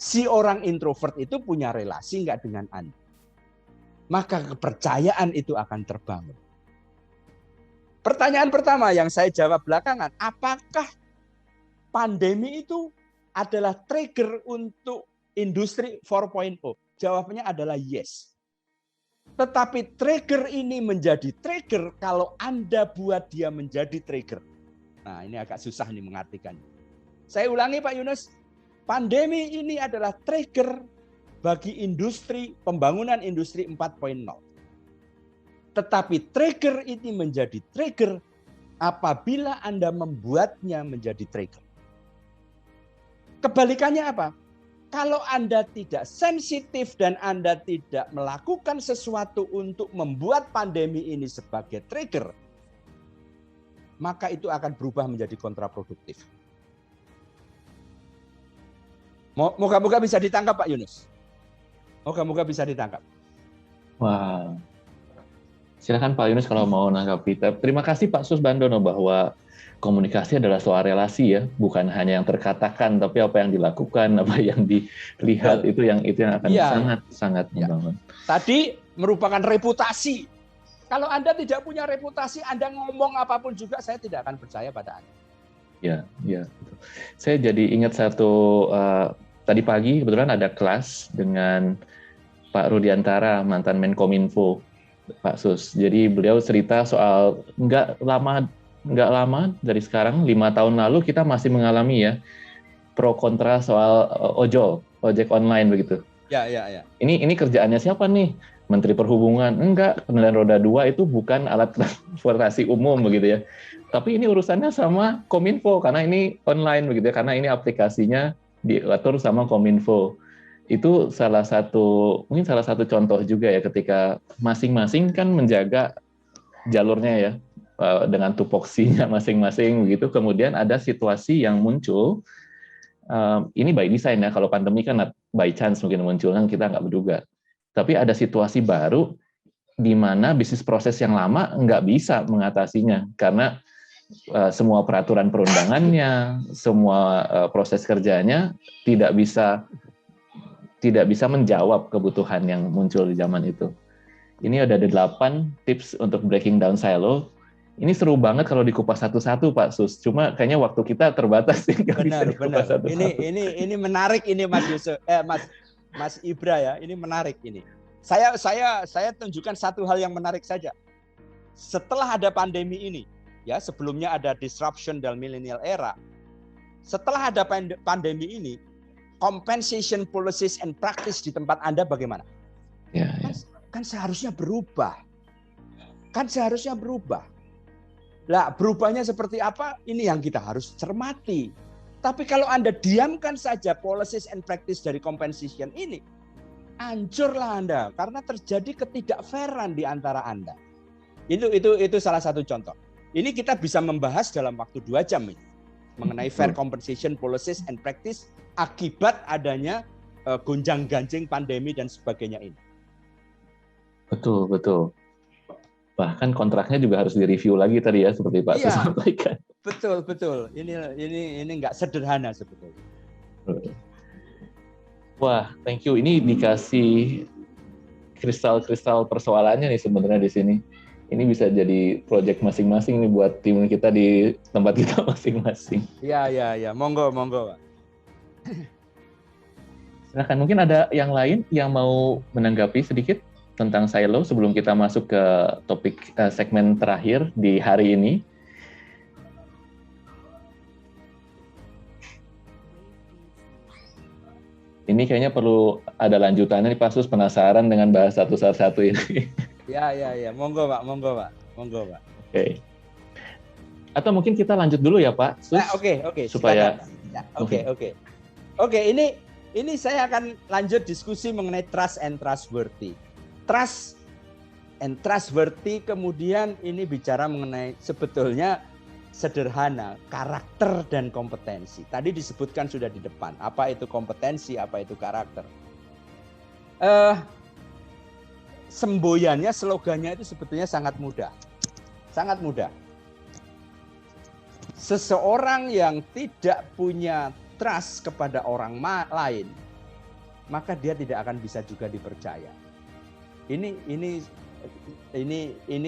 Si orang introvert itu punya relasi enggak dengan Anda. Maka kepercayaan itu akan terbangun. Pertanyaan pertama yang saya jawab belakangan, apakah pandemi itu adalah trigger untuk industri 4.0? Jawabannya adalah yes. Tetapi trigger ini menjadi trigger kalau Anda buat dia menjadi trigger. Nah, ini agak susah nih mengartikannya. Saya ulangi Pak Yunus, pandemi ini adalah trigger bagi industri, pembangunan industri 4.0. Tetapi trigger ini menjadi trigger apabila Anda membuatnya menjadi trigger. Kebalikannya apa? Kalau Anda tidak sensitif dan Anda tidak melakukan sesuatu untuk membuat pandemi ini sebagai trigger, maka itu akan berubah menjadi kontraproduktif. Moga-moga bisa ditangkap Pak Yunus. Moga-moga bisa ditangkap.
Wah, silakan Pak Yunus kalau mau menanggapi. Terima kasih Pak Susbandono bahwa komunikasi adalah soal relasi ya, bukan hanya yang terkatakan, tapi apa yang dilakukan, apa yang dilihat itu yang akan sangat membangun.
Tadi merupakan reputasi Kalau Anda tidak punya reputasi, Anda ngomong apapun juga, saya tidak akan percaya pada Anda.
Ya. Saya jadi ingat tadi pagi kebetulan ada kelas dengan Pak Rudiantara, mantan Menkominfo, Pak Sus. Jadi beliau cerita soal nggak lama dari sekarang, 5 tahun lalu kita masih mengalami ya pro kontra soal ojek online begitu.
Ya.
Ini kerjaannya siapa nih? Menteri Perhubungan? Enggak, kendaraan roda 2 itu bukan alat transportasi umum begitu ya. Tapi ini urusannya sama Kominfo karena ini online begitu ya, karena ini aplikasinya diatur sama Kominfo. Itu mungkin salah satu contoh juga ya, ketika masing-masing kan menjaga jalurnya ya dengan tupoksinya masing-masing begitu. Kemudian ada situasi yang muncul, ini by design ya, kalau pandemi kan by chance mungkin muncul, kan kita nggak menduga. Tapi ada situasi baru di mana bisnis proses yang lama nggak bisa mengatasinya karena semua peraturan perundangannya, semua proses kerjanya tidak bisa menjawab kebutuhan yang muncul di zaman itu. Ini ada 8 tips untuk breaking down silo. Ini seru banget kalau dikupas satu-satu, Pak Sus. Cuma kayaknya waktu kita terbatas.
Benar. Ini menarik ini Mas Yusuf, Mas Ibra ya. Ini menarik ini. Saya tunjukkan satu hal yang menarik saja. Setelah ada pandemi ini, ya sebelumnya ada disruption dalam millennial era. Setelah ada pandemi ini, compensation policies and practice di tempat Anda bagaimana?
Ya.
Kan seharusnya berubah. Lah, berubahnya seperti apa? Ini yang kita harus cermati. Tapi kalau Anda diamkan saja policies and practice dari compensation ini, hancurlah Anda karena terjadi ketidakfairan di antara Anda. Itu salah satu contoh. Ini kita bisa membahas dalam waktu 2 jam ini mengenai fair compensation policies and practice akibat adanya gonjang-ganjing pandemi dan sebagainya ini.
Betul. Bahkan kontraknya juga harus direview lagi tadi ya, seperti Pak Sus sampaikan.
Betul. Ini nggak sederhana sebetulnya.
Wah, thank you. Ini dikasih kristal-kristal persoalannya nih sebenarnya di sini. Ini bisa jadi proyek masing-masing nih buat tim kita di tempat kita masing-masing.
Iya. Monggo, Pak.
Silahkan, mungkin ada yang lain yang mau menanggapi sedikit tentang silo sebelum kita masuk ke topik segmen terakhir di hari ini. Ini kayaknya perlu ada lanjutannya nih, Pak Sus, penasaran dengan bahas satu-satu ini.
Ya. Monggo, Pak.
Oke. Atau mungkin kita lanjut dulu ya, Pak Sus.
Oke.
Supaya
Oke, ini saya akan lanjut diskusi mengenai trust and trustworthy. Trust and trustworthy, kemudian ini bicara mengenai sebetulnya sederhana, karakter dan kompetensi. Tadi disebutkan sudah di depan, apa itu kompetensi, apa itu karakter. Semboyannya, slogannya itu sebetulnya sangat mudah. Seseorang yang tidak punya trust kepada orang lain, maka dia tidak akan bisa juga dipercaya. Ini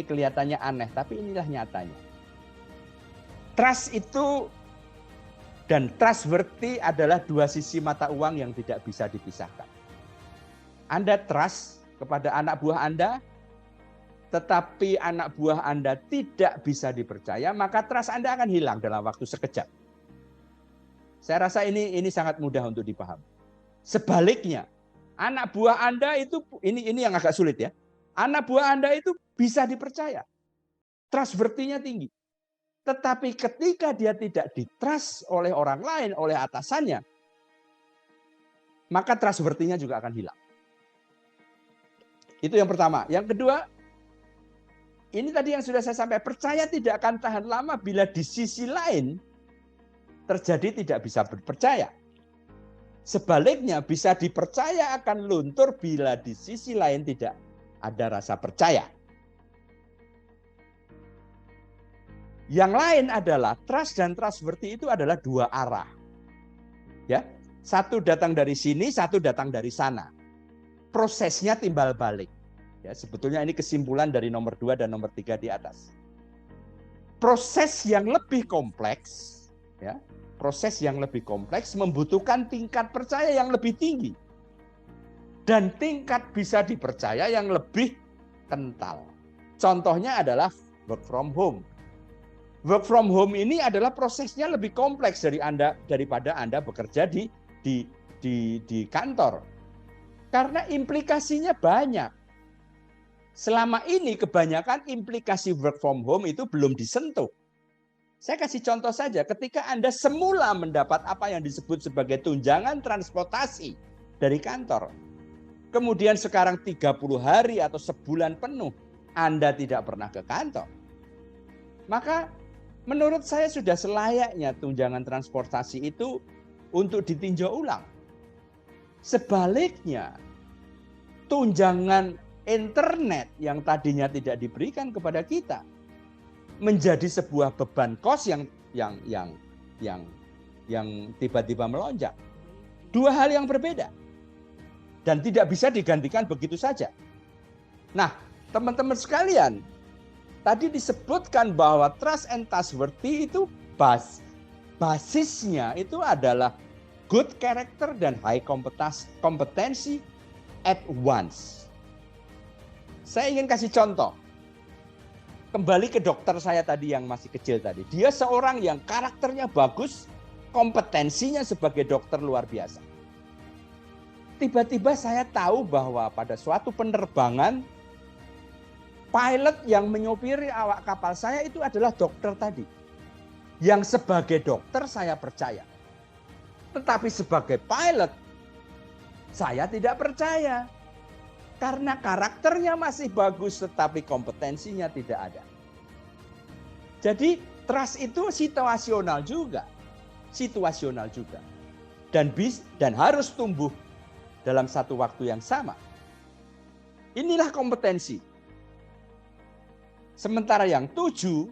kelihatannya aneh, tapi inilah nyatanya. Trust itu dan trustworthy adalah 2 sisi mata uang yang tidak bisa dipisahkan. Anda trust kepada anak buah Anda, tetapi anak buah Anda tidak bisa dipercaya, maka trust Anda akan hilang dalam waktu sekejap. Saya rasa ini sangat mudah untuk dipahami. Sebaliknya, anak buah Anda itu, ini yang agak sulit ya. Anak buah Anda itu bisa dipercaya. Trustworthy-nya tinggi. Tetapi ketika dia tidak ditrust oleh orang lain, oleh atasannya, maka trustworthy-nya juga akan hilang. Itu yang pertama. Yang kedua, ini tadi yang sudah saya sampaikan, percaya tidak akan tahan lama bila di sisi lain terjadi tidak bisa berpercaya. Sebaliknya, bisa dipercaya akan luntur bila di sisi lain tidak ada rasa percaya. Yang lain adalah trust dan trustworthy itu adalah 2 arah. Ya, satu datang dari sini, satu datang dari sana. Prosesnya timbal balik. Ya, sebetulnya ini kesimpulan dari nomor 2 dan nomor 3 di atas. Proses yang lebih kompleks, ya, proses yang lebih kompleks membutuhkan tingkat percaya yang lebih tinggi dan tingkat bisa dipercaya yang lebih kental. Contohnya adalah work from home. Work from home ini adalah prosesnya lebih kompleks daripada Anda bekerja di kantor. Karena implikasinya banyak. Selama ini kebanyakan implikasi work from home itu belum disentuh. Saya kasih contoh saja, ketika Anda semula mendapat apa yang disebut sebagai tunjangan transportasi dari kantor, kemudian sekarang 30 hari atau sebulan penuh Anda tidak pernah ke kantor, maka menurut saya sudah selayaknya tunjangan transportasi itu untuk ditinjau ulang. Sebaliknya, tunjangan internet yang tadinya tidak diberikan kepada kita menjadi sebuah beban kos yang tiba-tiba melonjak. Dua hal yang berbeda dan tidak bisa digantikan begitu saja. Nah, teman-teman sekalian, tadi disebutkan bahwa trust and trustworthy itu basisnya itu adalah good character dan high kompetensi at once. Saya ingin kasih contoh. Kembali ke dokter saya tadi yang masih kecil tadi. Dia seorang yang karakternya bagus, kompetensinya sebagai dokter luar biasa. Tiba-tiba saya tahu bahwa pada suatu penerbangan, pilot yang menyopiri awak kapal saya itu adalah dokter tadi. Yang sebagai dokter saya percaya. Tetapi sebagai pilot, saya tidak percaya. Karena karakternya masih bagus tetapi kompetensinya tidak ada. Jadi trust itu situasional juga. Situasional juga. Dan harus tumbuh dalam satu waktu yang sama. Inilah kompetensi. Sementara yang 7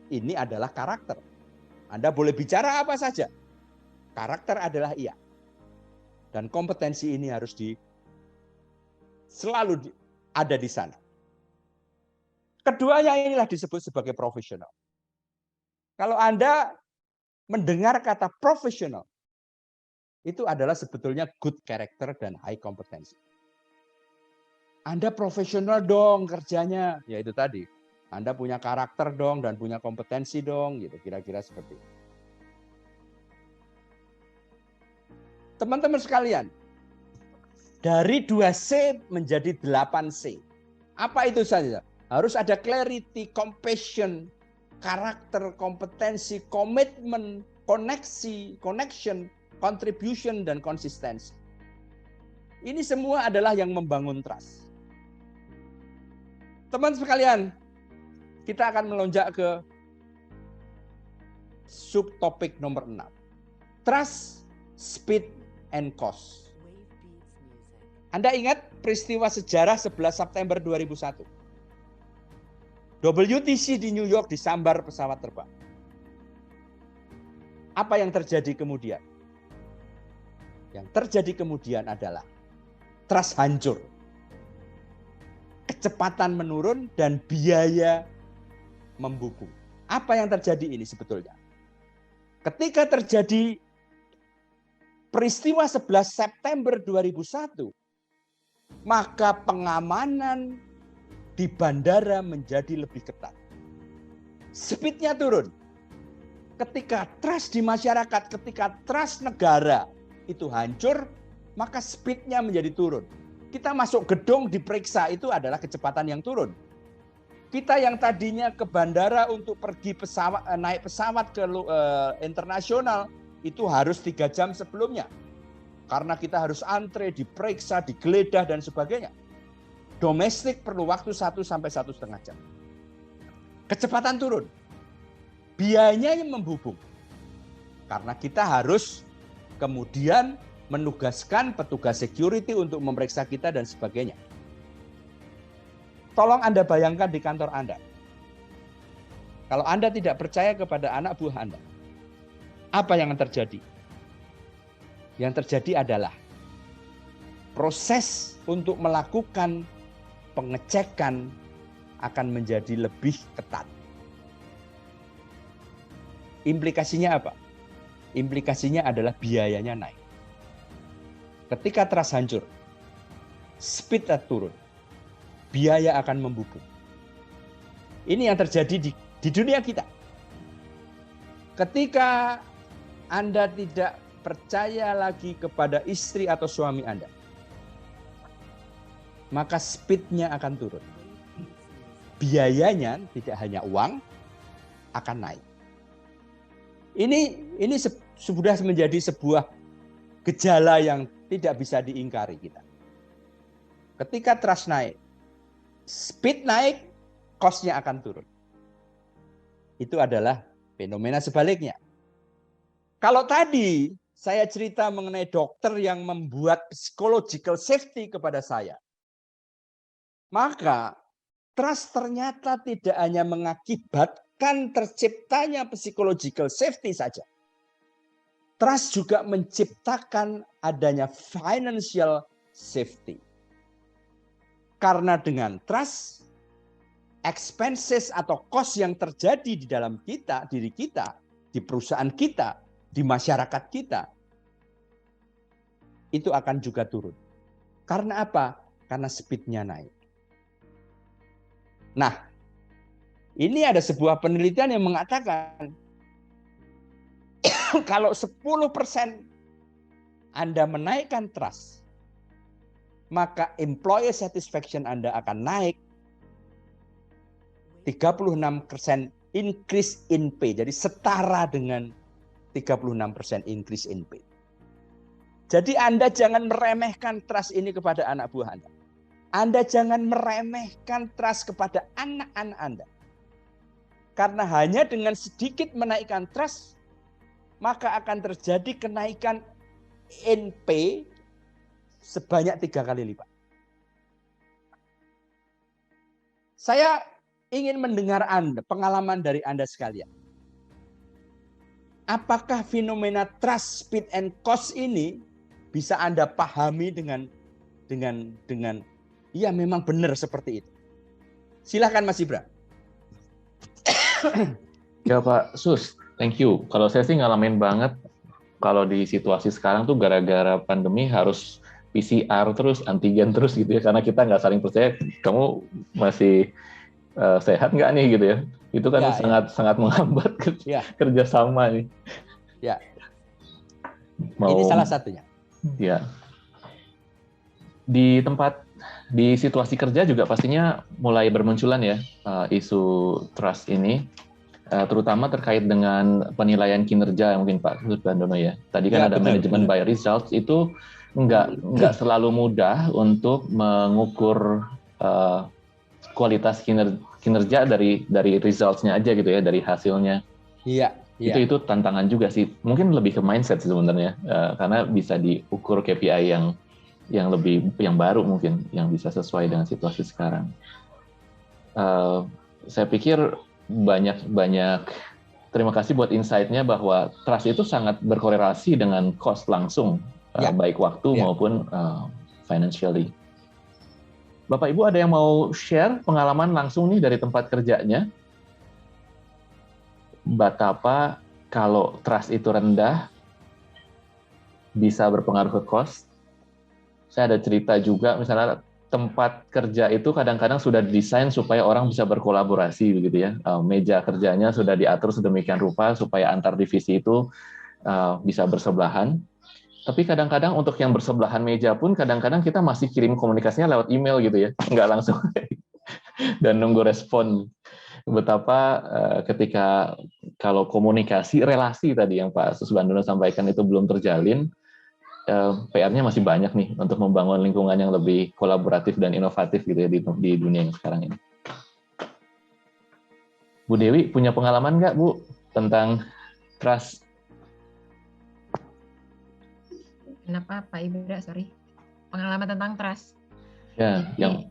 ini adalah karakter. Anda boleh bicara apa saja. Karakter adalah iya. Dan kompetensi ini harus selalu ada di sana. Keduanya inilah disebut sebagai profesional. Kalau Anda mendengar kata profesional, itu adalah sebetulnya good character dan high kompetensi. Anda profesional dong kerjanya, ya itu tadi. Anda punya karakter dong dan punya kompetensi dong, gitu kira-kira seperti itu. Teman-teman sekalian, dari 2C menjadi 8C. Apa itu saja? Harus ada clarity, compassion, karakter, kompetensi, komitmen, connection, contribution, dan konsistensi. Ini semua adalah yang membangun trust. Teman sekalian, kita akan melonjak ke subtopik nomor 6. Trust, speed, and cost. Anda ingat peristiwa sejarah 11 September 2001? WTC di New York disambar pesawat terbang. Apa yang terjadi kemudian? Yang terjadi kemudian adalah trust hancur. Kecepatan menurun dan biaya membungkuk. Apa yang terjadi ini sebetulnya? Ketika terjadi peristiwa 11 September 2001, maka pengamanan di bandara menjadi lebih ketat. Speednya turun. Ketika trust di masyarakat, ketika trust negara itu hancur, maka speednya menjadi turun. Kita masuk gedung diperiksa, itu adalah kecepatan yang turun. Kita yang tadinya ke bandara untuk pergi naik pesawat ke internasional, itu harus 3 jam sebelumnya. Karena kita harus antre, diperiksa, digeledah, dan sebagainya. Domestik perlu waktu 1 sampai 1,5 jam. Kecepatan turun. Biayanya yang membubung. Karena kita harus kemudian menugaskan petugas security untuk memeriksa kita dan sebagainya. Tolong Anda bayangkan di kantor Anda. Kalau Anda tidak percaya kepada anak buah Anda, apa yang terjadi? Yang terjadi adalah proses untuk melakukan pengecekan akan menjadi lebih ketat. Implikasinya apa? Implikasinya adalah biayanya naik. Ketika trust hancur, speed turun, biaya akan membubung. Ini yang terjadi di dunia kita. Ketika Anda tidak percaya lagi kepada istri atau suami Anda, maka speed-nya akan turun. Biayanya tidak hanya uang, akan naik. Ini sudah menjadi sebuah gejala yang tidak bisa diingkari kita. Ketika trust naik, speed naik, cost-nya akan turun. Itu adalah fenomena sebaliknya. Kalau tadi saya cerita mengenai dokter yang membuat psychological safety kepada saya, maka trust ternyata tidak hanya mengakibatkan terciptanya psychological safety saja. Trust juga menciptakan adanya financial safety. Karena dengan trust, expenses atau cost yang terjadi di dalam kita, diri kita, di perusahaan kita, di masyarakat kita, itu akan juga turun. Karena apa? Karena speed-nya naik. Nah, ini ada sebuah penelitian yang mengatakan kalau 10% Anda menaikkan trust, maka employee satisfaction Anda akan naik 36% increase in pay. Jadi setara dengan 36% increase in pay. Jadi Anda jangan meremehkan trust ini kepada anak buah Anda. Anda jangan meremehkan trust kepada anak-anak Anda. Karena hanya dengan sedikit menaikkan trust, maka akan terjadi kenaikan NP sebanyak 3 kali lipat. Saya ingin mendengar Anda, pengalaman dari Anda sekalian. Apakah fenomena trust, speed, and cost ini bisa Anda pahami dengan ya memang benar seperti itu. Silakan Mas Ibra.
Ya Pak Sus, thank you. Kalau saya sih ngalamin banget kalau di situasi sekarang tuh gara-gara pandemi harus PCR terus, antigen terus gitu ya, karena kita nggak saling percaya kamu masih sehat nggak nih gitu ya. Itu kan sangat menghambat kerjasama nih.
Ya. Ini salah satunya.
Ya. Di situasi kerja juga pastinya mulai bermunculan ya isu trust ini, terutama terkait dengan penilaian kinerja mungkin Pak Susbandono ya. Tadi kan ada manajemen by results, itu nggak selalu mudah untuk mengukur kualitas kinerja dari results-nya aja gitu ya, dari hasilnya.
Iya.
Itu tantangan juga sih. Mungkin lebih ke mindset sebenarnya, karena bisa diukur KPI yang baru mungkin, yang bisa sesuai dengan situasi sekarang. Saya pikir banyak terima kasih buat insight-nya bahwa trust itu sangat berkorelasi dengan cost langsung, baik waktu maupun financially. Bapak Ibu ada yang mau share pengalaman langsung nih dari tempat kerjanya? Betapa kalau trust itu rendah bisa berpengaruh ke cost. Saya ada cerita juga, misalnya tempat kerja itu kadang-kadang sudah didesain supaya orang bisa berkolaborasi begitu ya. Meja kerjanya sudah diatur sedemikian rupa supaya antar divisi itu bisa bersebelahan. Tapi kadang-kadang untuk yang bersebelahan meja pun kadang-kadang kita masih kirim komunikasinya lewat email gitu ya, nggak langsung dan nunggu respon. Betapa ketika kalau komunikasi, relasi tadi yang Pak Susbandono sampaikan itu belum terjalin, PR-nya masih banyak nih untuk membangun lingkungan yang lebih kolaboratif dan inovatif gitu ya di dunia yang sekarang ini. Bu Dewi punya pengalaman nggak Bu tentang trust?
Kenapa Pak Ibra? Sorry, pengalaman tentang trust.
Ya,
jadi,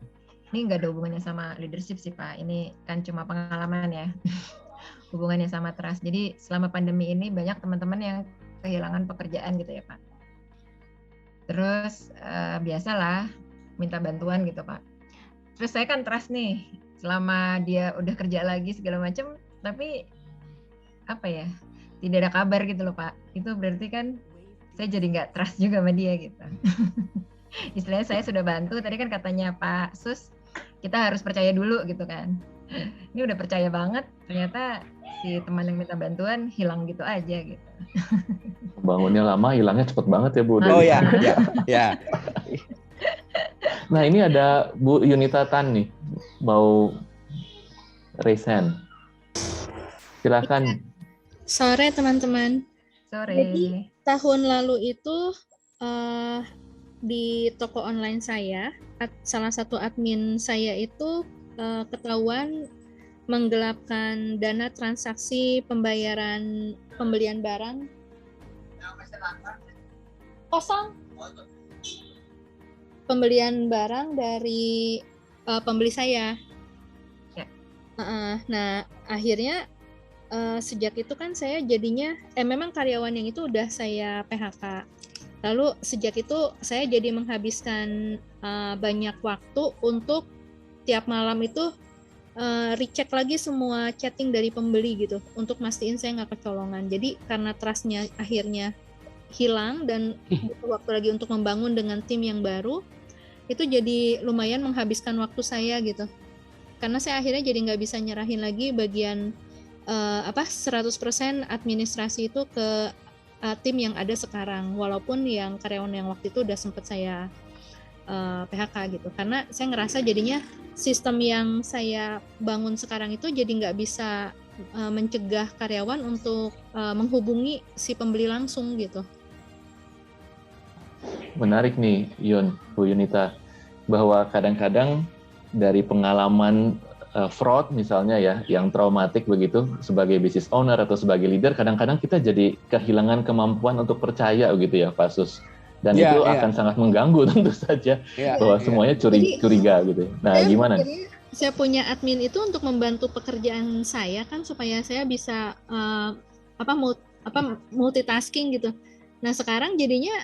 ini nggak ada hubungannya sama leadership sih Pak. Ini kan cuma pengalaman ya. Hubungannya sama trust. Jadi selama pandemi ini banyak teman-teman yang kehilangan pekerjaan gitu ya Pak. Terus biasalah minta bantuan gitu Pak. Terus saya kan trust nih, selama dia udah kerja lagi segala macam, tapi apa ya, tidak ada kabar gitu loh Pak. Itu berarti kan saya jadi nggak trust juga sama dia gitu. Istilahnya saya sudah bantu, tadi kan katanya Pak Sus, kita harus percaya dulu gitu kan. Ini udah percaya banget, ternyata si teman yang minta bantuan hilang gitu aja gitu.
Bangunnya lama, hilangnya cepet banget ya Bu.
Oh ya, ya.
Nah ini ada Bu Yunita Tan nih, mau raise hand. Silakan.
Sore teman-teman.
Sore.
Jadi tahun lalu itu di toko online saya, salah satu admin saya itu ketahuan menggelapkan dana transaksi pembelian barang kosong. Pembelian barang dari pembeli saya.
Ya.
Nah, akhirnya sejak itu kan saya jadinya, memang karyawan yang itu udah saya PHK. Lalu sejak itu saya jadi menghabiskan banyak waktu untuk tiap malam itu recheck lagi semua chatting dari pembeli gitu, untuk mastiin saya nggak kecolongan. Jadi karena trustnya akhirnya hilang dan butuh waktu lagi untuk membangun dengan tim yang baru, itu jadi lumayan menghabiskan waktu saya gitu. Karena saya akhirnya jadi nggak bisa nyerahin lagi bagian 100% administrasi itu ke tim yang ada sekarang, walaupun yang karyawan yang waktu itu udah sempat saya PHK gitu. Karena saya ngerasa jadinya sistem yang saya bangun sekarang itu jadi nggak bisa mencegah karyawan untuk menghubungi si pembeli langsung gitu.
Menarik nih Bu Yunita, bahwa kadang-kadang dari pengalaman fraud misalnya ya, yang traumatik begitu, sebagai business owner atau sebagai leader, kadang-kadang kita jadi kehilangan kemampuan untuk percaya begitu ya Pak Sus. Dan itu akan sangat mengganggu tentu saja, bahwa semuanya curiga gitu. Nah gimana?
Saya punya admin itu untuk membantu pekerjaan saya kan, supaya saya bisa multitasking gitu. Nah sekarang jadinya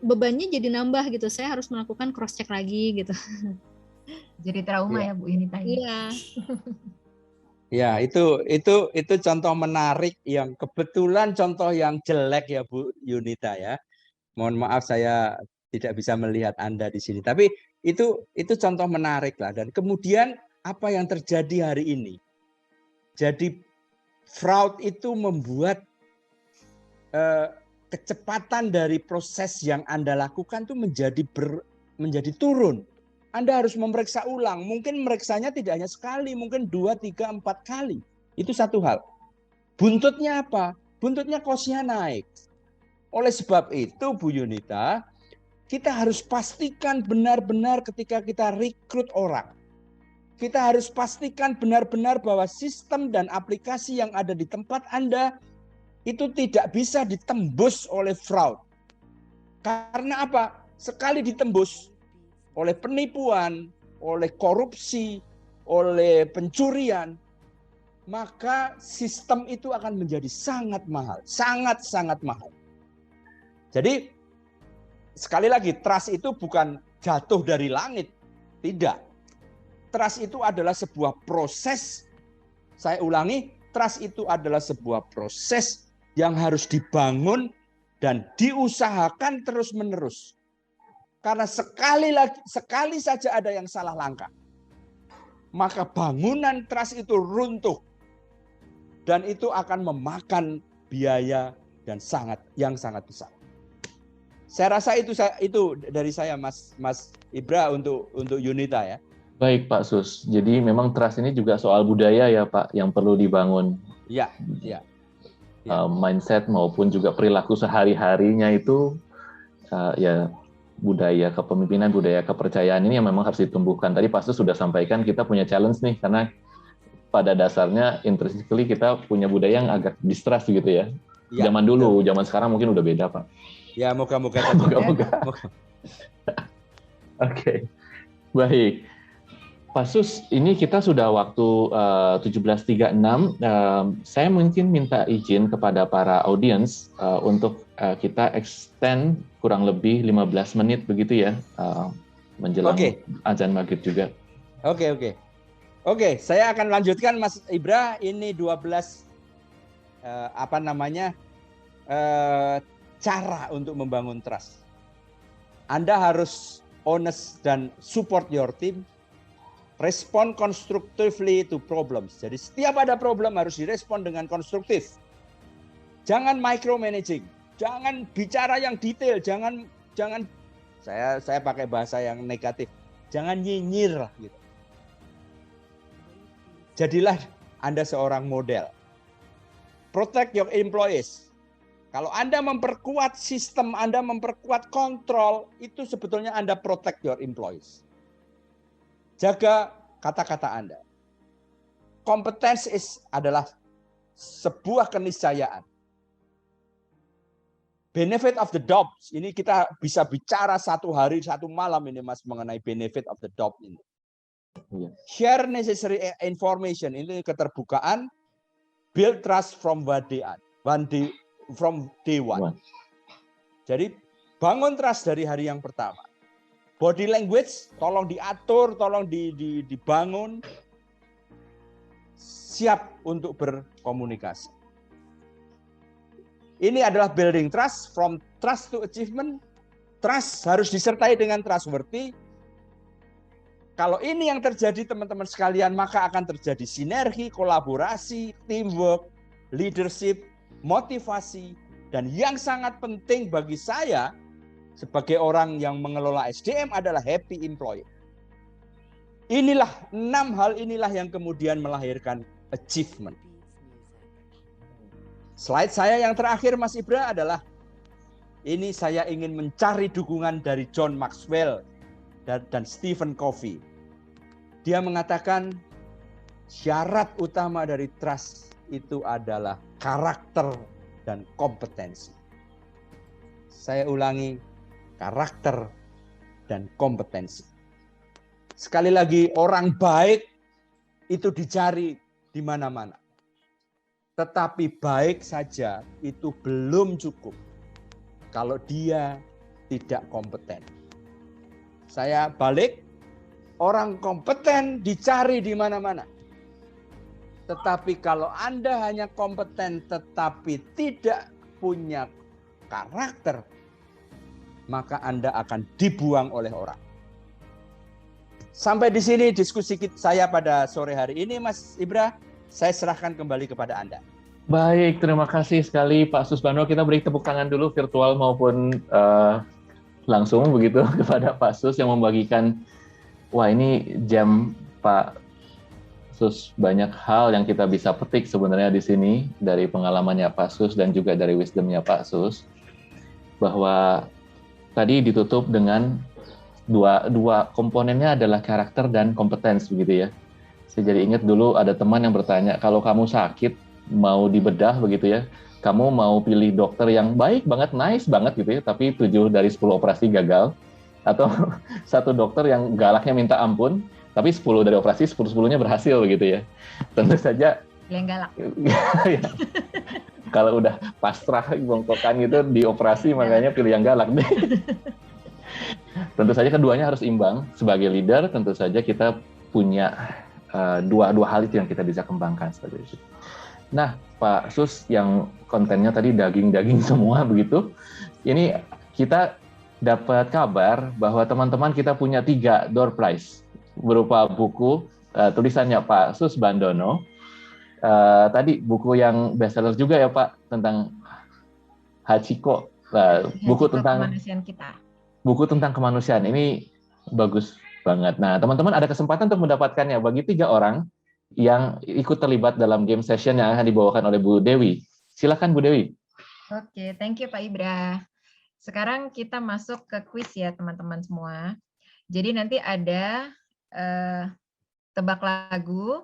bebannya jadi nambah gitu, saya harus melakukan cross check lagi gitu.
Jadi trauma ya Bu Yunita.
Iya.
Ya, itu contoh menarik yang kebetulan contoh yang jelek ya Bu Yunita ya. Mohon maaf saya tidak bisa melihat Anda di sini. Tapi itu contoh menarik lah. Dan kemudian apa yang terjadi hari ini? Jadi fraud itu membuat kecepatan dari proses yang Anda lakukan itu menjadi turun. Anda harus memeriksa ulang. Mungkin meriksanya tidak hanya sekali, mungkin 2, 3, 4 kali. Itu satu hal. Buntutnya apa? Buntutnya cost-nya naik. Oleh sebab itu, Bu Yunita, kita harus pastikan benar-benar ketika kita rekrut orang. Kita harus pastikan benar-benar bahwa sistem dan aplikasi yang ada di tempat Anda itu tidak bisa ditembus oleh fraud. Karena apa? Sekali ditembus oleh penipuan, oleh korupsi, oleh pencurian, maka sistem itu akan menjadi sangat mahal, sangat-sangat mahal. Jadi sekali lagi, trust itu bukan jatuh dari langit, tidak. Trust itu adalah sebuah proses, saya ulangi, trust itu adalah sebuah proses yang harus dibangun dan diusahakan terus-menerus. Karena sekali saja ada yang salah langkah, maka bangunan trust itu runtuh. Dan itu akan memakan biaya dan yang sangat besar. Saya rasa itu dari saya Mas Ibra untuk Yunita ya.
Baik Pak Sus. Jadi memang trust ini juga soal budaya ya Pak, yang perlu dibangun.
Iya.
Mindset maupun juga perilaku sehari-harinya itu ya budaya kepemimpinan, budaya kepercayaan ini yang memang harus ditumbuhkan. Tadi Pak Sus sudah sampaikan kita punya challenge nih, karena pada dasarnya intrinsically kita punya budaya yang agak distrust gitu ya. Zaman dulu, zaman sekarang mungkin udah beda Pak.
Ya moga-moga.
Oke. Baik. Pak Sus, ini kita sudah waktu 17.36. Saya mungkin minta izin kepada para audiens untuk kita extend kurang lebih 15 menit begitu ya, menjelang azan maghrib juga.
Oke, saya akan lanjutkan Mas Ibra. Ini 12 cara untuk membangun trust. Anda harus honest dan support your team. Respond constructively to problems. Jadi setiap ada problem harus direspon dengan konstruktif. Jangan micromanaging. Jangan bicara yang detail. Jangan saya pakai bahasa yang negatif. Jangan nyinyir lah gitu. Jadilah Anda seorang model. Protect your employees. Kalau Anda memperkuat sistem, Anda memperkuat kontrol, itu sebetulnya Anda protect your employees. Jaga kata-kata Anda. Kompetensi adalah sebuah keniscayaan. Benefit of the doubt. Ini kita bisa bicara 1 hari 1 malam ini Mas mengenai benefit of the doubt ini. Share necessary information. Ini keterbukaan. Build trust from day one. Jadi bangun trust dari hari yang pertama. Body language tolong diatur, tolong dibangun. Siap untuk berkomunikasi. Ini adalah building trust, from trust to achievement. Trust harus disertai dengan trustworthy. Kalau ini yang terjadi teman-teman sekalian, maka akan terjadi sinergi, kolaborasi, teamwork, leadership, motivasi, dan yang sangat penting bagi saya sebagai orang yang mengelola SDM adalah happy employee. Inilah 6 hal inilah yang kemudian melahirkan achievement. Slide saya yang terakhir Mas Ibra adalah ini saya ingin mencari dukungan dari John Maxwell dan Stephen Covey. Dia mengatakan syarat utama dari trust itu adalah karakter dan kompetensi. Saya ulangi, karakter dan kompetensi. Sekali lagi, orang baik itu dicari di mana-mana. Tetapi baik saja itu belum cukup kalau dia tidak kompeten. Saya balik, orang kompeten dicari di mana-mana. Tetapi kalau Anda hanya kompeten tetapi tidak punya karakter, maka Anda akan dibuang oleh orang. Sampai di sini diskusi saya pada sore hari ini, Mas Ibra. Saya serahkan kembali kepada Anda.
Baik, terima kasih sekali Pak Susbando. Kita beri tepuk tangan dulu virtual maupun langsung begitu kepada Pak Sus yang membagikan. Wah, ini jam Pak Sus, banyak hal yang kita bisa petik sebenarnya di sini dari pengalamannya Pak Sus dan juga dari wisdomnya Pak Sus. Bahwa tadi ditutup dengan dua komponennya adalah karakter dan kompetensi begitu ya. Saya jadi ingat dulu ada teman yang bertanya, kalau kamu sakit mau dibedah begitu ya, kamu mau pilih dokter yang baik banget, nice banget gitu ya, tapi 7 dari 10 operasi gagal, atau satu dokter yang galaknya minta ampun, tapi 10 dari operasi 10-10-nya berhasil begitu ya. Tentu saja
yang galak.
Kalau udah pasrah bongkokan gitu di operasi, makanya pilih yang galak deh. Tentu saja keduanya harus imbang. Sebagai leader tentu saja kita punya dua hal itu yang kita bisa kembangkan seperti itu. Nah, Pak Sus yang kontennya tadi daging-daging semua begitu. Ini kita dapat kabar bahwa teman-teman kita punya 3 door prize berupa buku tulisannya Pak Sus Bandono. Tadi buku yang bestseller juga ya Pak tentang Hachiko, buku tentang
kemanusiaan kita.
Buku tentang kemanusiaan ini bagus banget. Nah, teman-teman ada kesempatan untuk mendapatkannya bagi 3 orang yang ikut terlibat dalam game session yang akan dibawakan oleh Bu Dewi. Silakan Bu Dewi.
Oke, thank you Pak Ibra. Sekarang kita masuk ke kuis ya teman-teman semua. Jadi nanti ada tebak lagu,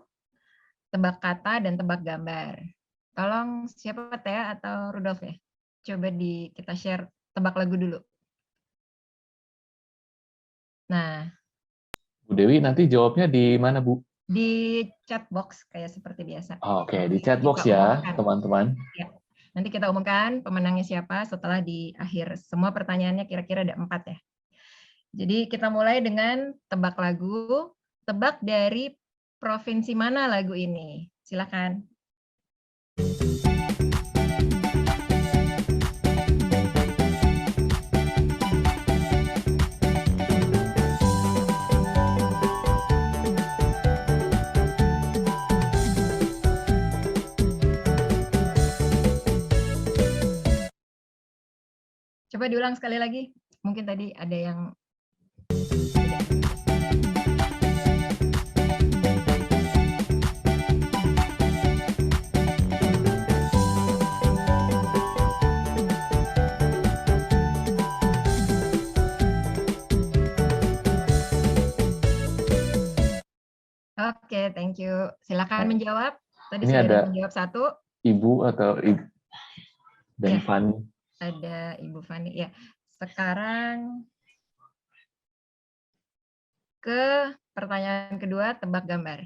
tebak kata, dan tebak gambar. Tolong siapa Tea atau Rudolf ya? Coba kita share tebak lagu dulu. Nah,
Bu Dewi nanti jawabnya di mana Bu?
Di chat box kayak seperti biasa.
Oke, di chat box ya teman-teman.
Ya. Nanti kita umumkan pemenangnya siapa setelah di akhir. Semua pertanyaannya kira-kira ada 4 ya. Jadi kita mulai dengan tebak lagu. tebak dari provinsi mana lagu ini. Silakan. Coba diulang sekali lagi. Mungkin tadi ada yang Oke, thank you. Silakan menjawab. Tadi
ini
sudah
ada
menjawab satu.
Ibu atau Ibu dan
Ya.
Fanny.
Ada Ibu Fani. Ya, sekarang ke pertanyaan kedua, tebak gambar.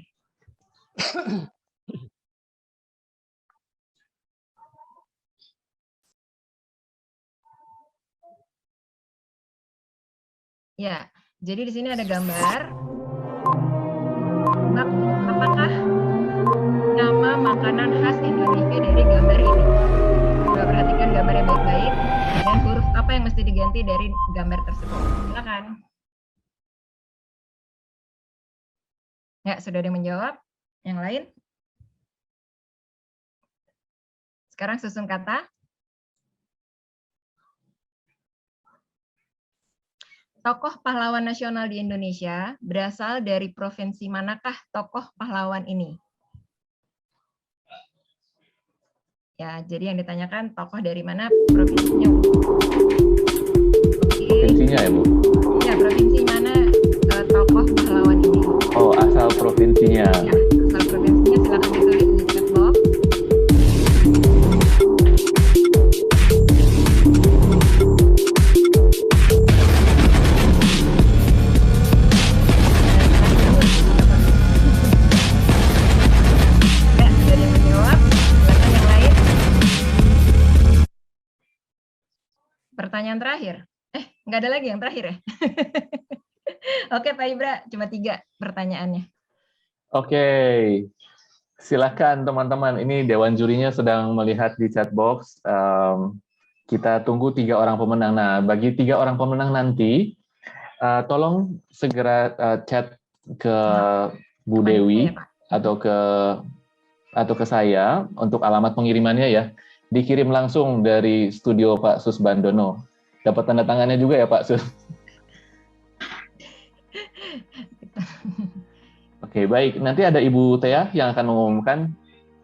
Ya, jadi di sini ada gambar. Apakah nama makanan khas Indonesia dari gambar ini? Coba perhatikan gambarnya baik-baik. Dan huruf apa yang mesti diganti dari gambar tersebut? Silakan. Ya, sudah ada yang menjawab. Yang lain? Sekarang susun kata. Tokoh pahlawan nasional di Indonesia berasal dari provinsi manakah tokoh pahlawan ini? Ya, jadi yang ditanyakan tokoh dari mana, provinsinya. Oke.
Provinsinya ya, Bu?
Ya, provinsi mana tokoh pahlawan ini?
Oh, asal provinsinya.
Ya, asal provinsinya silakan ditulis di chat box. Ya, sudah ada yang menjawab. Silakan yang lain. Pertanyaan terakhir. Nggak ada lagi yang terakhir ya? Oke, Pak Ibra, cuma 3 pertanyaannya.
Oke, silakan teman-teman. Ini Dewan Jurinya sedang melihat di chat box. Kita tunggu 3 orang pemenang. Nah, bagi 3 orang pemenang nanti, tolong segera chat ke Bu Dewi atau ke saya untuk alamat pengirimannya ya. Dikirim langsung dari studio Pak Susbandono. Dapat tanda tangannya juga ya Pak Sus. Oke, baik. Nanti ada Ibu Tea yang akan mengumumkan.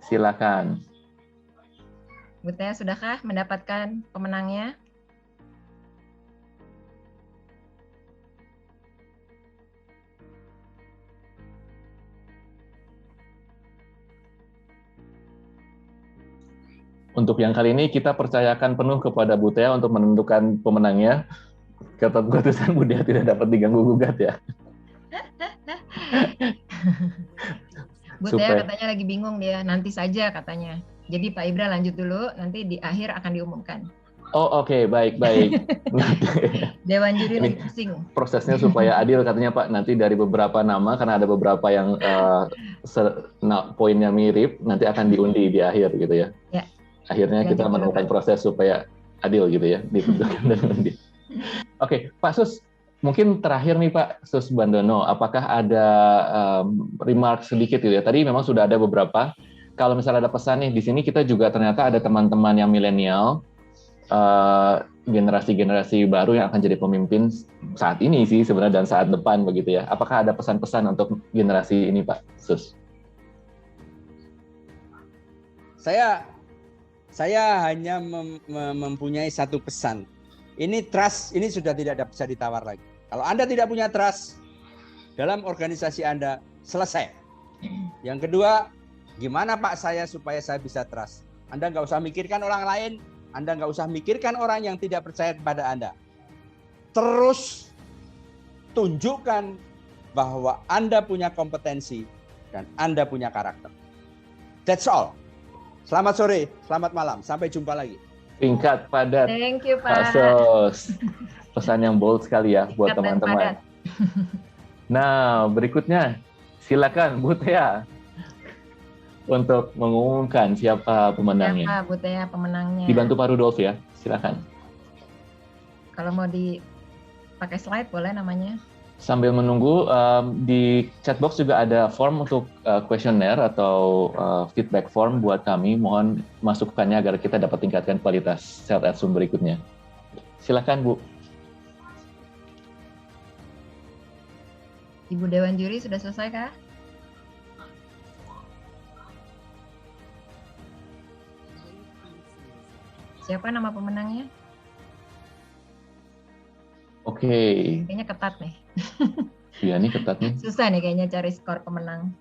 Silakan.
Bu Tea, sudahkah mendapatkan pemenangnya?
Untuk yang kali ini kita percayakan penuh kepada Bu Tea untuk menentukan pemenangnya. Keputusan Bu Tea tidak dapat diganggu gugat ya.
Bu Tea katanya lagi bingung dia, nanti saja katanya. Jadi Pak Ibra lanjut dulu, nanti di akhir akan diumumkan.
Oh oke, baik.
Dewan Juri lagi pusing.
Prosesnya supaya adil katanya Pak, nanti dari beberapa nama, karena ada beberapa yang poinnya mirip, nanti akan diundi di akhir gitu ya.
Ya.
Akhirnya kita menemukan proses supaya adil gitu ya, ditentukan dan undi. Oke, Pak Sus, mungkin terakhir nih Pak Susbandono, apakah ada remark sedikit gitu ya? Tadi memang sudah ada beberapa. Kalau misalnya ada pesan nih, di sini kita juga ternyata ada teman-teman yang milenial, generasi-generasi baru yang akan jadi pemimpin saat ini sih sebenarnya dan saat depan begitu ya. Apakah ada pesan-pesan untuk generasi ini Pak Sus?
Saya hanya mempunyai satu pesan. Ini trust, ini sudah tidak bisa ditawar lagi. Kalau Anda tidak punya trust dalam organisasi Anda, selesai. Yang kedua, gimana Pak supaya saya bisa trust? Anda nggak usah mikirkan orang lain, Anda nggak usah mikirkan orang yang tidak percaya kepada Anda. Terus tunjukkan bahwa Anda punya kompetensi dan Anda punya karakter. That's all. Selamat sore, selamat malam, sampai jumpa lagi.
Singkat, padat.
Thank you Pak.
Sos. Pesan yang bold sekali ya buat teman-teman. Nah, berikutnya silakan Bu Tea untuk mengumumkan siapa pemenangnya.
Siapa Bu Tea pemenangnya?
Dibantu Pak Rudolf ya, silakan.
Kalau mau dipakai slide boleh namanya.
Sambil menunggu, di chatbox juga ada form untuk kuesioner atau feedback form buat kami. Mohon masukannya agar kita dapat tingkatkan kualitas Cell at Zoom berikutnya. Silakan Bu.
Ibu Dewan Juri sudah selesai kah? Siapa nama pemenangnya?
Oke.
Kayaknya ketat nih.
Iya nih ketat nih.
Susah nih kayaknya cari skor pemenang.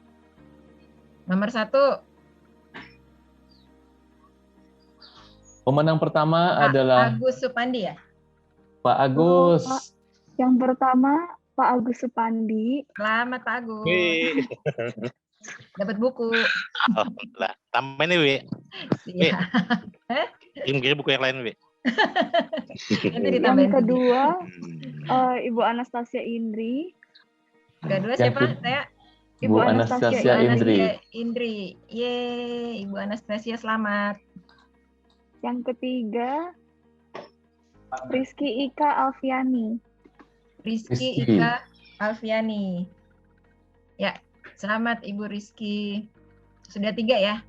Nomor 1.
Pemenang pertama adalah
Agus Supandi ya?
Pak Agus.
Pak. Yang pertama Pak Agus Supandi.
Selamat Pak Agus. Dapat buku.
Alhamdulillah. Tambah nih, Wi.
Iya.
Kirim buku yang lain, Wi.
Yang kedua, Ibu Anastasia Indri.
Kedua siapa? Saya.
Ibu Anastasia
Indri. Yeay, Ibu Anastasia selamat.
Yang ketiga, Rizky Ika Alfiani.
Rizky Ika Alfiani. Ya, selamat Ibu Rizky. Sudah 3 ya?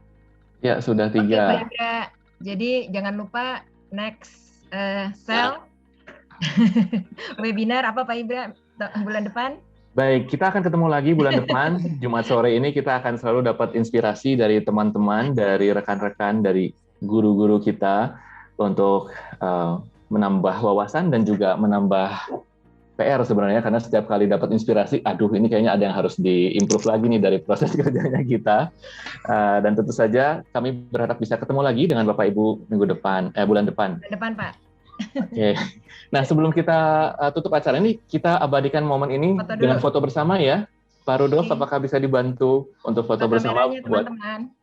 Ya, sudah 3.
Oke, Pak Ibra. Jadi jangan lupa next sell webinar apa Pak Ibra bulan depan?
Baik, kita akan ketemu lagi bulan depan. Jumat sore ini kita akan selalu dapat inspirasi dari teman-teman, dari rekan-rekan, dari guru-guru kita untuk menambah wawasan dan juga menambah PR sebenarnya, karena setiap kali dapat inspirasi, aduh ini kayaknya ada yang harus di-improve lagi nih dari proses kerjanya kita. Dan tentu saja kami berharap bisa ketemu lagi dengan Bapak Ibu bulan depan.
Bulan depan, Pak.
Oke. Nah, sebelum kita tutup acara ini, kita abadikan momen ini dengan foto bersama ya. Pak Rudolf, apakah bisa dibantu untuk foto bersama buat
teman-teman?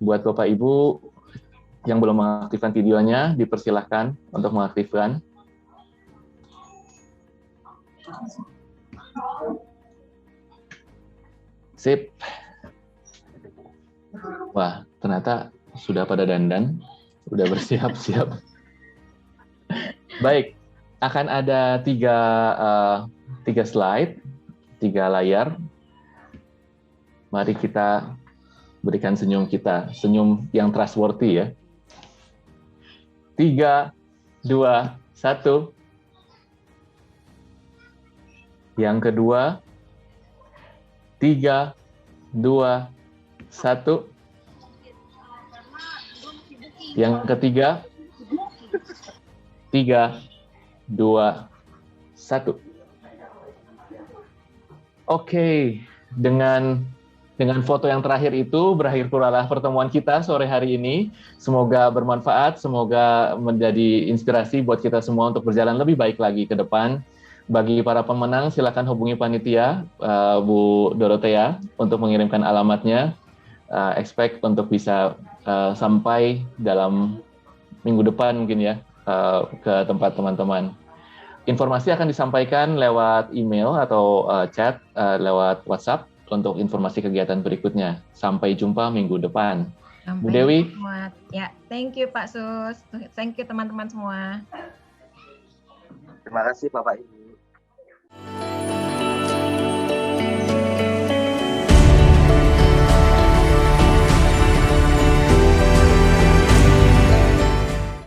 Buat Bapak Ibu yang belum mengaktifkan videonya, dipersilahkan untuk mengaktifkan. Sip. Wah, ternyata sudah pada dandan, sudah bersiap-siap. Baik, akan ada 3 slide, 3 layar. Mari kita berikan senyum kita, senyum yang trustworthy ya. 3, 2, 1. Yang kedua, 3, 2, 1. Yang ketiga, 3, 2, 1. Oke, dengan foto yang terakhir itu berakhir pula pertemuan kita sore hari ini. Semoga bermanfaat, semoga menjadi inspirasi buat kita semua untuk berjalan lebih baik lagi ke depan. Bagi para pemenang, silakan hubungi panitia, Bu Dorothea, untuk mengirimkan alamatnya. Expect untuk bisa sampai dalam minggu depan mungkin ya, ke tempat teman-teman. Informasi akan disampaikan lewat email atau chat, lewat WhatsApp, untuk informasi kegiatan berikutnya. Sampai jumpa minggu depan. Bu Dewi.
Ya, thank you Pak Sus. Thank you teman-teman semua.
Terima kasih Bapak Ibu.